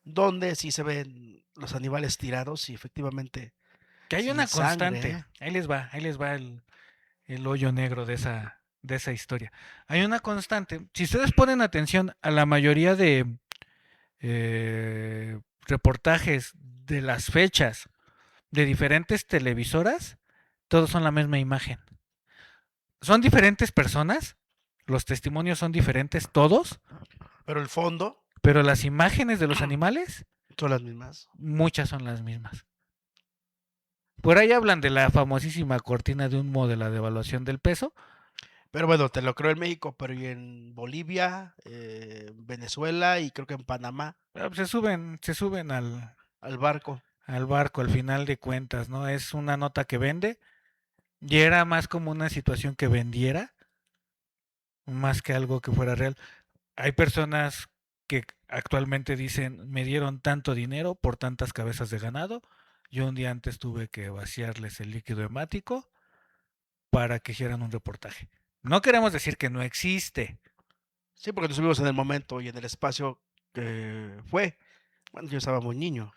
donde sí se ven los animales tirados y efectivamente Que hay sin una sangre, constante. Ahí les va el hoyo negro de esa historia. Hay una constante. Si ustedes ponen atención a la mayoría de reportajes de las fechas de diferentes televisoras, todos son la misma imagen. Son diferentes personas, los testimonios son diferentes todos, pero el fondo pero las imágenes de los animales, son las mismas. muchas son las mismas. Por ahí hablan de la famosísima cortina de humo de la devaluación del peso. Pero bueno, te lo creo en México, pero y en Bolivia, Venezuela y creo que en Panamá, Se suben al barco. al barco al final de cuentas, ¿no? Es una nota que vende y era más como una situación que vendiera, más que algo que fuera real. Hay personas que actualmente dicen, me dieron tanto dinero por tantas cabezas de ganado, yo un día antes tuve que vaciarles el líquido hemático para que hicieran un reportaje. No queremos decir que no existe. Sí, porque nos vimos en el momento y en el espacio que fue. Bueno, yo estaba muy niño.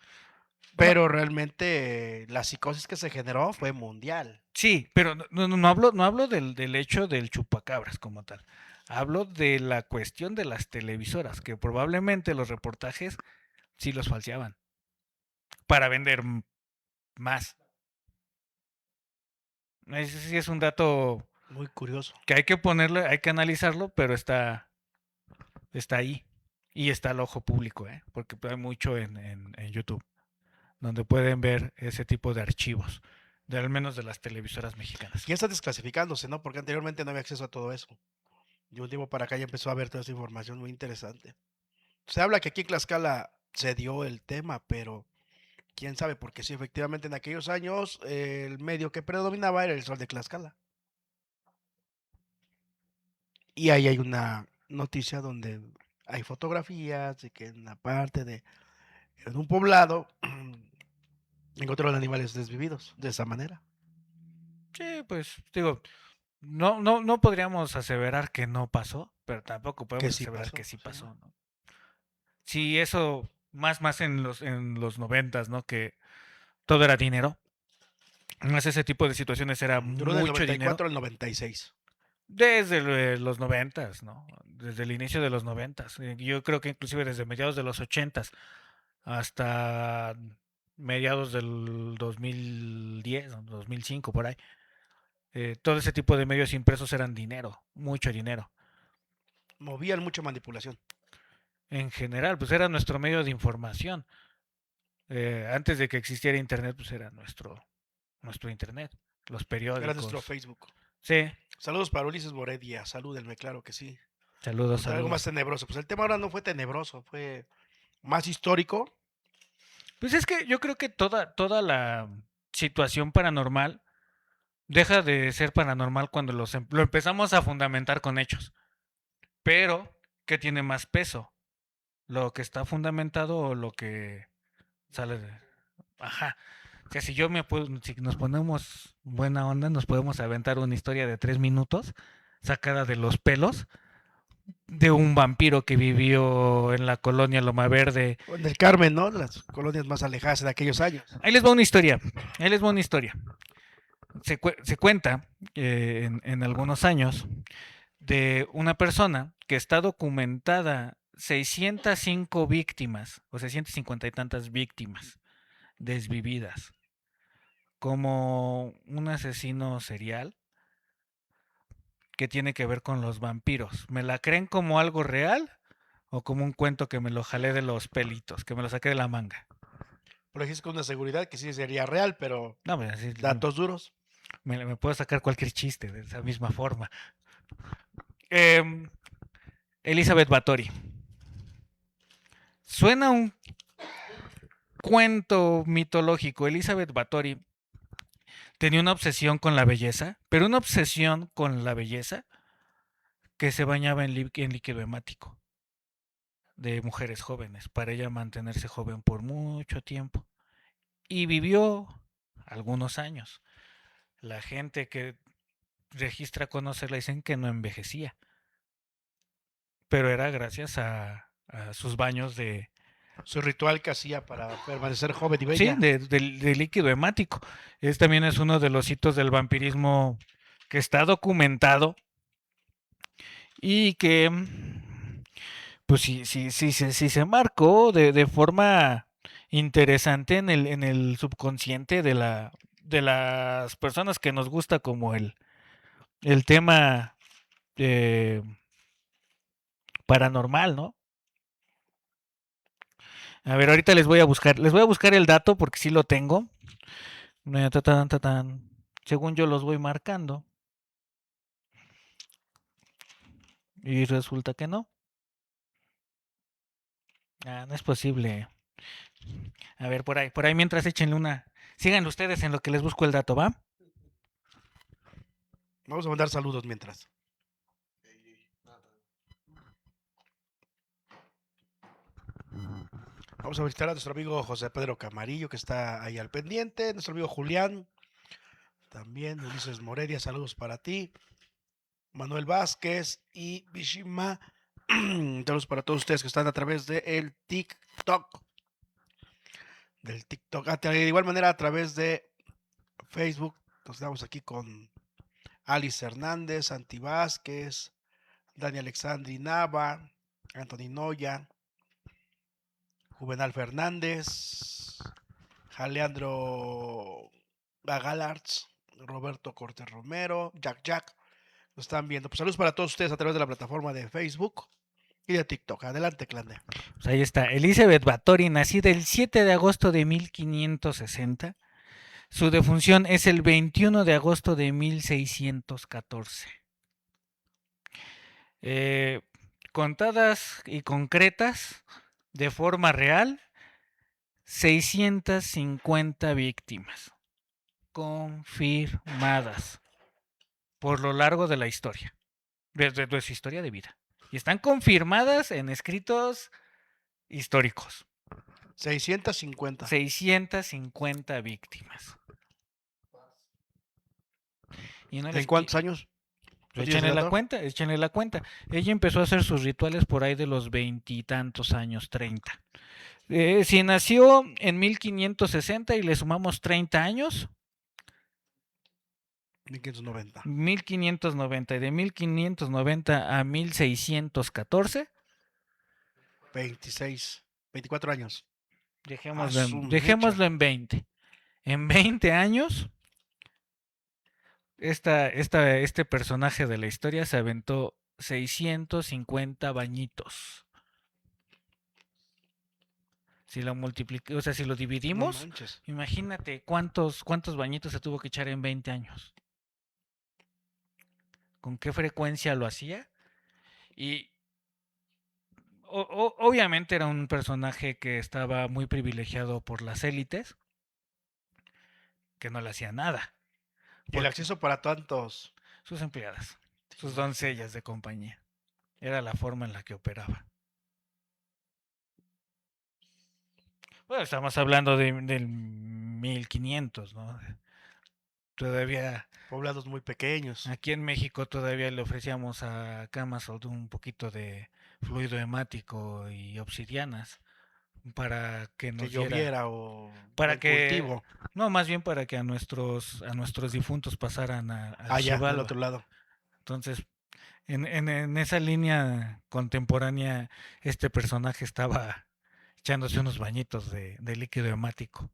Pero realmente la psicosis que se generó fue mundial. Sí, pero no hablo del hecho del chupacabras como tal. Hablo de la cuestión de las televisoras, que probablemente los reportajes sí los falseaban para vender más. Ese sí es un dato Muy curioso. que hay que ponerle, hay que analizarlo, pero está ahí y está al ojo público, ¿eh? Porque hay mucho en YouTube. donde pueden ver ese tipo de archivos, de al menos de las televisoras mexicanas. Ya está desclasificándose, ¿no? Porque anteriormente no había acceso a todo eso. De un tiempo para acá ya empezó a haber toda esa información muy interesante. Se habla que aquí en Tlaxcala se dio el tema, pero quién sabe, porque sí, efectivamente en aquellos años el medio que predominaba era el Sol de Tlaxcala. Y ahí hay una noticia donde hay fotografías de que en la parte de en un poblado encontraron animales desvividos de esa manera. Sí, pues digo, no podríamos aseverar que no pasó, pero tampoco Que podemos sí aseverar pasó. que sí Sí. pasó, ¿no? Sí, eso más en los 90s, ¿no? Que todo era dinero. Más ese tipo de situaciones era Duró del mucho dinero. 94 al 96. Desde los 90s, ¿no? Desde el inicio de los 90s. Yo creo que inclusive desde mediados de los 80s hasta mediados del 2010, o 2005, por ahí. Todo ese tipo de medios impresos eran dinero, mucho dinero. Movían mucha manipulación. En general, pues era nuestro medio de información. Antes de que existiera internet, pues era nuestro internet, los Era nuestro periódicos. Facebook. Sí, Saludos para Ulises Moredia. Salúdenme, claro que sí. saludos, Contar algo más saludos. tenebroso. Pues el tema ahora no fue tenebroso, fue más histórico. Pues es que yo creo que toda la situación paranormal deja de ser paranormal cuando lo empezamos a fundamentar con hechos. Pero, ¿qué tiene más peso? ¿Lo que está fundamentado o lo que sale de... Ajá. O sea, si nos ponemos buena onda, nos podemos aventar una historia de 3 minutos sacada de los pelos de un vampiro que vivió en la colonia Loma Verde. En el Carmen, ¿no? Las colonias más alejadas de aquellos años. Ahí les va una historia. Ahí les va una historia. Se cuenta en algunos años de una persona que está documentada 605 víctimas o 650 y tantas víctimas desvividas como un asesino serial que tiene que ver con los vampiros. ¿Me la creen como algo real o como un cuento que me lo jalé de los pelitos, que me lo saqué de la manga? Pero dijiste con una seguridad que sí sería real, pero No, pues así datos duros. me puedo sacar cualquier chiste de esa misma forma. Em, Elizabeth Bathory. Suena un cuento mitológico. Elizabeth Bathory tenía una obsesión con la belleza, pero una obsesión con la belleza que se bañaba en líquido hemático de mujeres jóvenes para ella mantenerse joven por mucho tiempo. Y vivió algunos años. La gente que registra conocerla dicen que no envejecía, pero era gracias a sus baños de, Su ritual que hacía para permanecer joven y sí, bella. de líquido hemático. También es uno de los hitos del vampirismo que está documentado y que, pues sí se marcó de forma interesante en el subconsciente de las personas que nos gusta como el tema paranormal, ¿no? A ver, ahorita les voy a buscar el dato porque sí lo tengo. Según yo los voy marcando. Y resulta que no. No es posible. A ver, por ahí mientras échenle una. Sigan ustedes en lo que les busco el dato, ¿va? Vamos a mandar saludos mientras. Vamos a visitar a nuestro amigo José Pedro Camarillo, que está ahí al pendiente. Nuestro amigo Julián. También Ulises Morelia, saludos para ti. Manuel Vázquez y Bishima. Saludos para todos ustedes que están a través del TikTok. Del TikTok. De igual manera, a través de Facebook. Nos estamos aquí con Alice Hernández, Santi Vázquez, Dani Alexandri Nava, Anthony Noya, Juvenal Fernández, Alejandro Bagalarts, Roberto Cortés Romero, Jack. Nos están viendo. Pues saludos para todos ustedes a través de la plataforma de Facebook. Y de TikTok. Adelante, Clande. Pues ahí está. Elizabeth Báthory, nacida el 7 de agosto de 1560. Su defunción es el 21 de agosto de 1614. Contadas y concretas de forma real, 650 víctimas confirmadas por lo largo de la historia, desde su historia de vida. Y están confirmadas en escritos históricos. 650. 650 víctimas. Y no ¿En les cuántos años? ¿Lo tienes Échenle el la dato? cuenta, échenle la cuenta. Ella empezó a hacer sus rituales por ahí de los 20 y tantos años, 30. Si nació en 1560 y le sumamos 30 años, 1590. 1590. Y de 1590 a 1614, 26. 24 años. dejémoslo, su dejémoslo en 20. En 20 años, este personaje de la historia se aventó 650 bañitos. Si lo multiplicamos, o sea, si lo No dividimos, manches. imagínate cuántos bañitos se tuvo que echar en 20 años. ¿Con qué frecuencia lo hacía? Y obviamente era un personaje que estaba muy privilegiado por las élites, que no le hacía nada. Y el Porque acceso para tantos. sus empleadas, sus doncellas de compañía. Era la forma en la que operaba. Bueno, estamos hablando del 1500, ¿no? Todavía Poblados muy pequeños. aquí en México todavía le ofrecíamos a Camasol un poquito de fluido hemático y obsidianas para que Que nos diera, lloviera o para el que, cultivo. no, más bien para que a nuestros difuntos pasaran al Allá, del Xibalba. otro lado. Entonces, en esa línea contemporánea, este personaje estaba echándose unos bañitos de líquido hemático.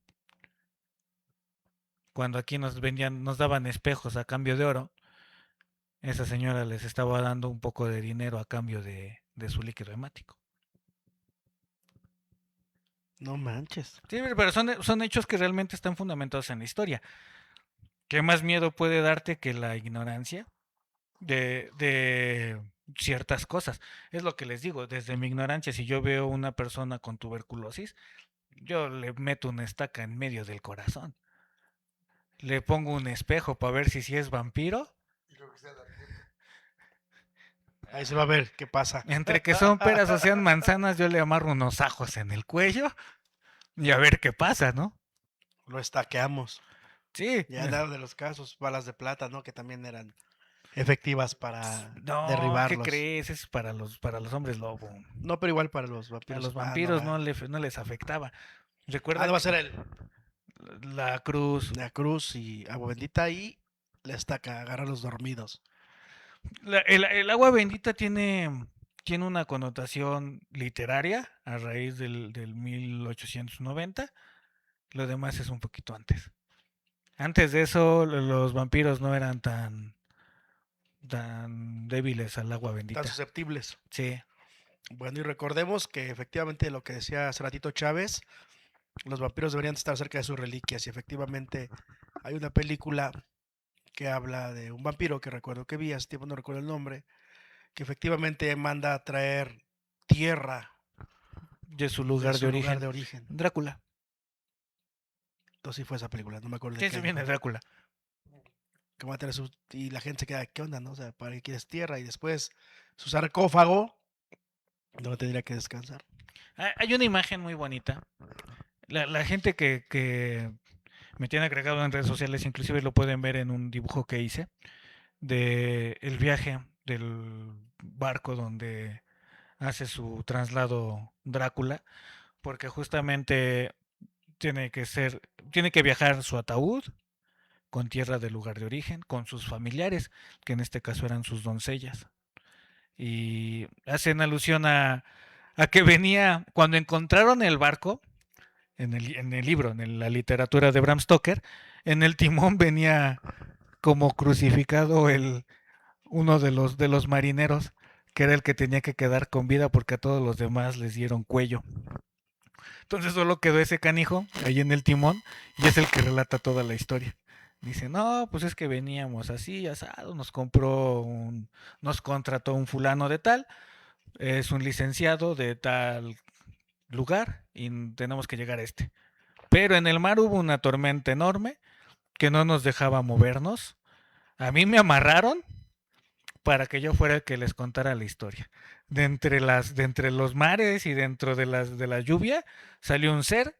Cuando aquí nos daban espejos a cambio de oro, esa señora les estaba dando un poco de dinero a cambio de su líquido hemático. No manches. Sí, pero son hechos que realmente están fundamentados en la historia. ¿Qué más miedo puede darte que la ignorancia de ciertas cosas? Es lo que les digo, desde mi ignorancia, si yo veo una persona con tuberculosis, yo le meto una estaca en medio del corazón. Le pongo un espejo para ver si es vampiro. Ahí se va a ver qué pasa. Entre que son peras o sean manzanas, yo le amarro unos ajos en el cuello y a ver qué pasa, ¿no? Lo estaqueamos. Sí. Ya hablaron de los casos, balas de plata, ¿no? Que también eran efectivas para No, ¿qué derribarlos. crees? Es para los hombres lobo. No, pero igual para los A vampiros. los vampiros no, no les afectaba. Recuerda va a que ser la cruz. la cruz y agua bendita y la estaca, agarra a los dormidos. El agua bendita tiene una connotación literaria a raíz del 1890. Lo demás es un poquito antes. Antes de eso, los vampiros no eran tan débiles al agua bendita. Tan susceptibles. Sí. Bueno, y recordemos que efectivamente lo que decía hace ratito Chávez, los vampiros deberían estar cerca de sus reliquias. Y efectivamente hay una película que habla de un vampiro que recuerdo que vi, hace tiempo no recuerdo el nombre, que efectivamente manda a traer tierra De su lugar de origen. origen. Drácula. Entonces sí fue esa película, no me acuerdo de Sí, qué se año viene fue. Drácula. Que va a tener y la gente se queda, ¿qué onda, no? O sea, ¿para qué quieres tierra? Y después su sarcófago, donde tendría que descansar. Hay una imagen muy bonita. La gente que me tiene agregado en redes sociales, inclusive lo pueden ver en un dibujo que hice, de el viaje del barco donde hace su traslado Drácula, porque justamente tiene que viajar su ataúd con tierra del lugar de origen, con sus familiares, que en este caso eran sus doncellas. Y hacen alusión a que venía, cuando encontraron el barco, en el libro, en la literatura de Bram Stoker, en el timón venía como crucificado uno de los marineros que era el que tenía que quedar con vida porque a todos los demás les dieron cuello. Entonces solo quedó ese canijo ahí en el timón y es el que relata toda la historia. Dice, no, pues es que veníamos así, asado, nos contrató un fulano de tal, es un licenciado de tal lugar y tenemos que llegar a este. Pero en el mar hubo una tormenta enorme que no nos dejaba movernos. A mí me amarraron para que yo fuera el que les contara la historia. De entre los mares y dentro de la lluvia salió un ser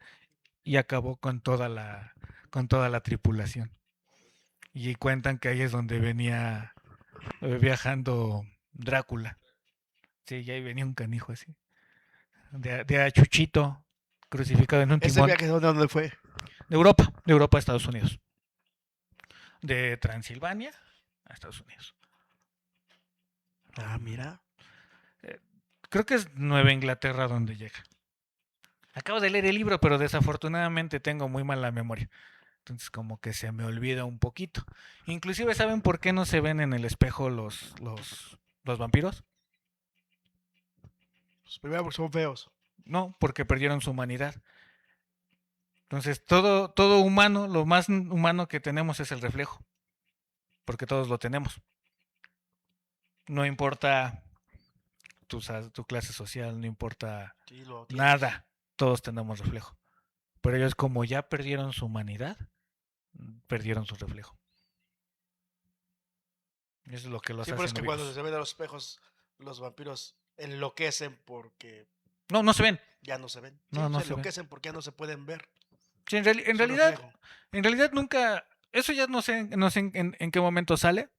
y acabó con toda la tripulación. Y cuentan que ahí es donde venía viajando Drácula. Sí, y ahí venía un canijo así. De a Chuchito, crucificado en un ¿Ese timón. viaje dónde fue? De Europa a Estados Unidos. De Transilvania a Estados Unidos. Ah, mira. Creo que es Nueva Inglaterra donde llega. Acabo de leer el libro, pero desafortunadamente tengo muy mala memoria. Entonces como que se me olvida un poquito. Inclusive, ¿saben por qué no se ven en el espejo los vampiros? Pues primero porque son feos. No, porque perdieron su humanidad. Entonces todo humano, lo más humano que tenemos es el reflejo. Porque todos lo tenemos. No importa tu clase social, no importa Sí, lo tienes. nada. Todos tenemos reflejo. Pero ellos como ya perdieron su humanidad, perdieron su reflejo. Eso es lo que los Sí, hace pero es que cuando vivos. se ven a los espejos, los vampiros enloquecen porque No, no se ven. ya no se ven. Sí, No, no se se ven. enloquecen porque ya no se pueden ver. Sí, en Su realidad, reflejo. en realidad nunca, eso ya no sé en qué momento sale,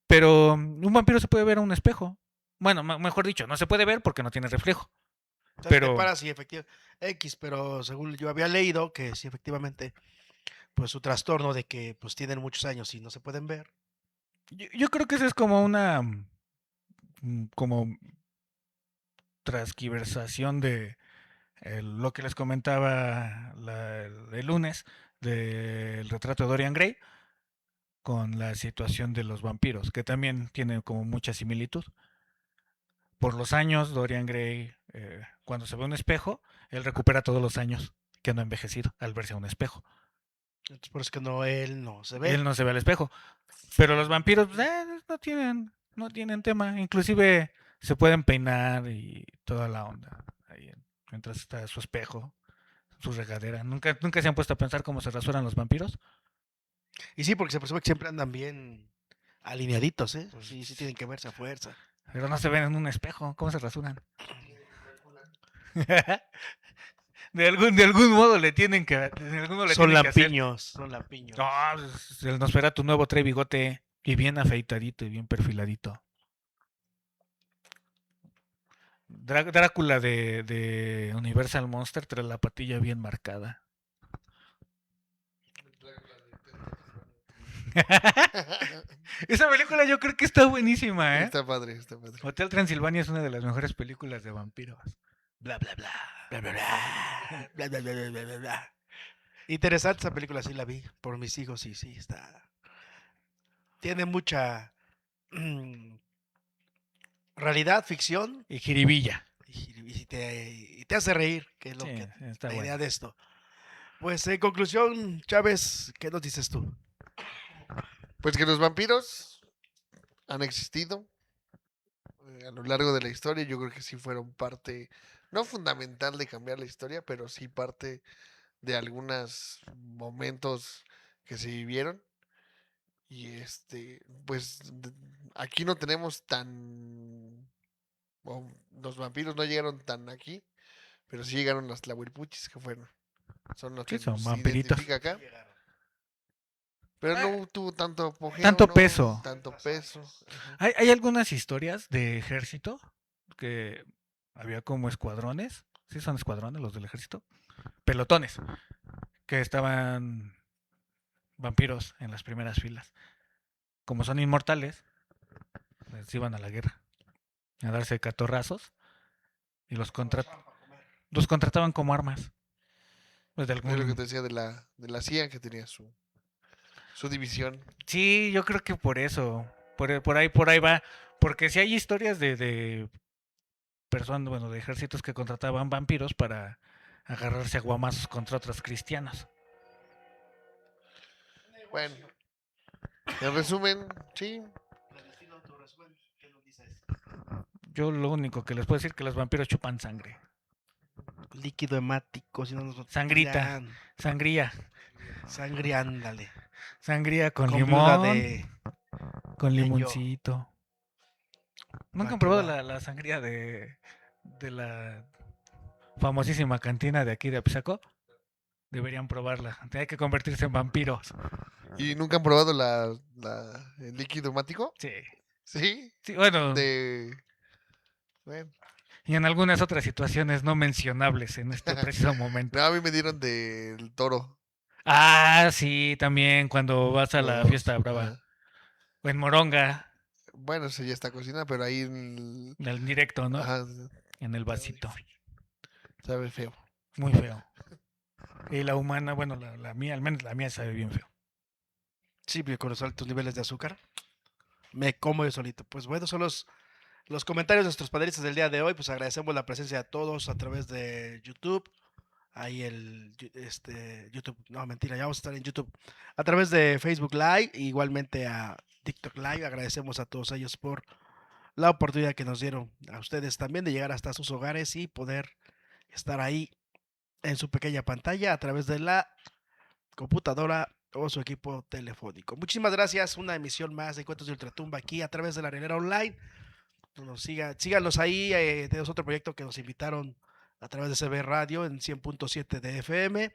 pero un vampiro se puede ver a un espejo. Bueno, mejor dicho, no se puede ver porque no tiene reflejo. Entonces Pero te paras y efectivamente X, pero según yo había leído que sí, efectivamente, pues su trastorno de que pues tienen muchos años y no se pueden ver. yo creo que eso es como una como transquiversación de lo que les comentaba el lunes del retrato de Dorian Gray con la situación de los vampiros, que también tiene como mucha similitud. Por los años, Dorian Gray, cuando se ve un espejo, él recupera todos los años que no ha envejecido al verse a un espejo. Entonces por eso es que no, él no se Él ve. no se ve al espejo. Pero los vampiros pues, no tienen tema. Inclusive se pueden peinar y toda la onda. Ahí, mientras está su espejo, su regadera. Nunca se han puesto a pensar cómo se rasuran los vampiros. Y sí, porque se presume que siempre andan bien alineaditos, ¿eh? Pues, Sí, sí tienen que verse a fuerza. Pero no se ven en un espejo. ¿Cómo se rasuran? De algún modo le tienen que. De algún modo le Son tienen que hacer. lampiños, son lampiños. No, pues, el Nosferatu nuevo trae bigote y bien afeitadito y bien perfiladito. Drácula de Universal Monster trae la patilla bien marcada. Esa película yo creo que está buenísima, ¿eh? Está padre, está padre. Hotel Transilvania es una de las mejores películas de vampiros. Bla, bla, bla. Bla, bla, bla, bla, bla, bla, bla, bla, bla, bla. Interesante esa película, sí la vi por mis hijos y sí, está. Tiene mucha realidad, ficción Y Jiribilla. y te hace reír, que es lo Sí, que está la bueno. idea de esto. Pues en conclusión, Chávez, ¿qué nos dices tú? Pues que los vampiros han existido a lo largo de la historia. Yo creo que sí fueron parte, no fundamental de cambiar la historia, pero sí parte de algunos momentos que se vivieron. Y pues aquí no tenemos tan... los vampiros no llegaron tan aquí, pero sí llegaron las tlahuelpuchis, que son los Sí, que son nos vampiritos. identifica acá. Pero no tuvo tanto apogeo, Tanto ¿no? peso. Tanto peso. Ajá. Hay algunas historias de ejército que había como escuadrones. Sí, son escuadrones los del ejército. Pelotones. Que estaban vampiros en las primeras filas. Como son inmortales, les iban a la guerra. A darse catorrazos. Y los contrataban como armas. Pues de Es lo que algún... te decía de la CIA, que tenía su división. Sí, yo creo que por eso. Por ahí va. Porque si hay historias de personas, bueno, de ejércitos que contrataban vampiros para agarrarse a guamazos contra otros cristianos. Bueno, en resumen, sí. Yo lo único que les puedo decir que los vampiros chupan sangre. Líquido hemático, si no nos Sangrita. Sangría. Sangre, ándale. Sangría con viuda limón. Con de yo. limoncito. ¿Nunca Va han que probado va. la sangría de la famosísima cantina de aquí de Apizaco? Deberían probarla. Tiene que convertirse en vampiros. ¿Y nunca han probado el líquido hemático? Sí. Sí. Sí, bueno. Bueno. Y en algunas otras situaciones no mencionables en este preciso momento. No, a mí me dieron del toro. Ah, sí, también cuando vas a la fiesta brava. O en Moronga. Bueno, eso ya está cocinada, pero ahí en En el directo, ¿no? Ajá, En el vasito. sabe feo. Muy feo. Y la humana, bueno, la mía, al menos la mía sabe bien feo. Sí, pero con los altos niveles de azúcar, me como yo solito. Pues bueno, son los comentarios de nuestros padrinos del día de hoy. Pues agradecemos la presencia de todos a través de YouTube. Ahí YouTube, no mentira, ya vamos a estar en YouTube. A través de Facebook Live, igualmente a TikTok Live. Agradecemos a todos ellos por la oportunidad que nos dieron a ustedes también de llegar hasta sus hogares y poder estar ahí en su pequeña pantalla a través de la computadora o su equipo telefónico. Muchísimas gracias. Una emisión más de Cuentos de Ultratumba aquí a través de la Arenera Online. Síganos ahí. Tenemos otro proyecto que nos invitaron a través de CB Radio en 100.7 de FM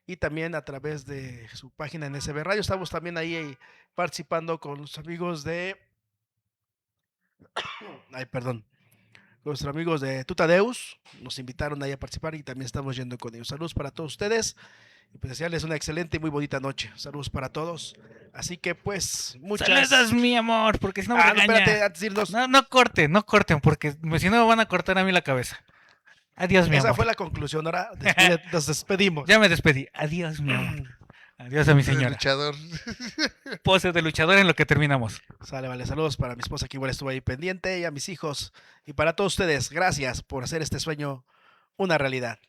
y también a través de su página en SB Radio. Estamos también ahí participando con los amigos de nuestros amigos de Tutadeus. Nos invitaron ahí a participar y también estamos yendo con ellos. Saludos para todos ustedes y pues desearles una excelente y muy bonita noche. Saludos para todos. Así que pues muchas. Saludos, mi amor, porque si no me no, regaña. espérate, antes de irnos. No corten, porque si no me van a cortar a mí la cabeza. Adiós, mi Esa amor. fue la conclusión. Ahora nos despedimos. Ya me despedí. Adiós, mi amor. Adiós a mi El señora. luchador. Pose de luchador en lo que terminamos. Sale, vale. Saludos para mi esposa que igual estuvo ahí pendiente y a mis hijos. Y para todos ustedes, gracias por hacer este sueño una realidad.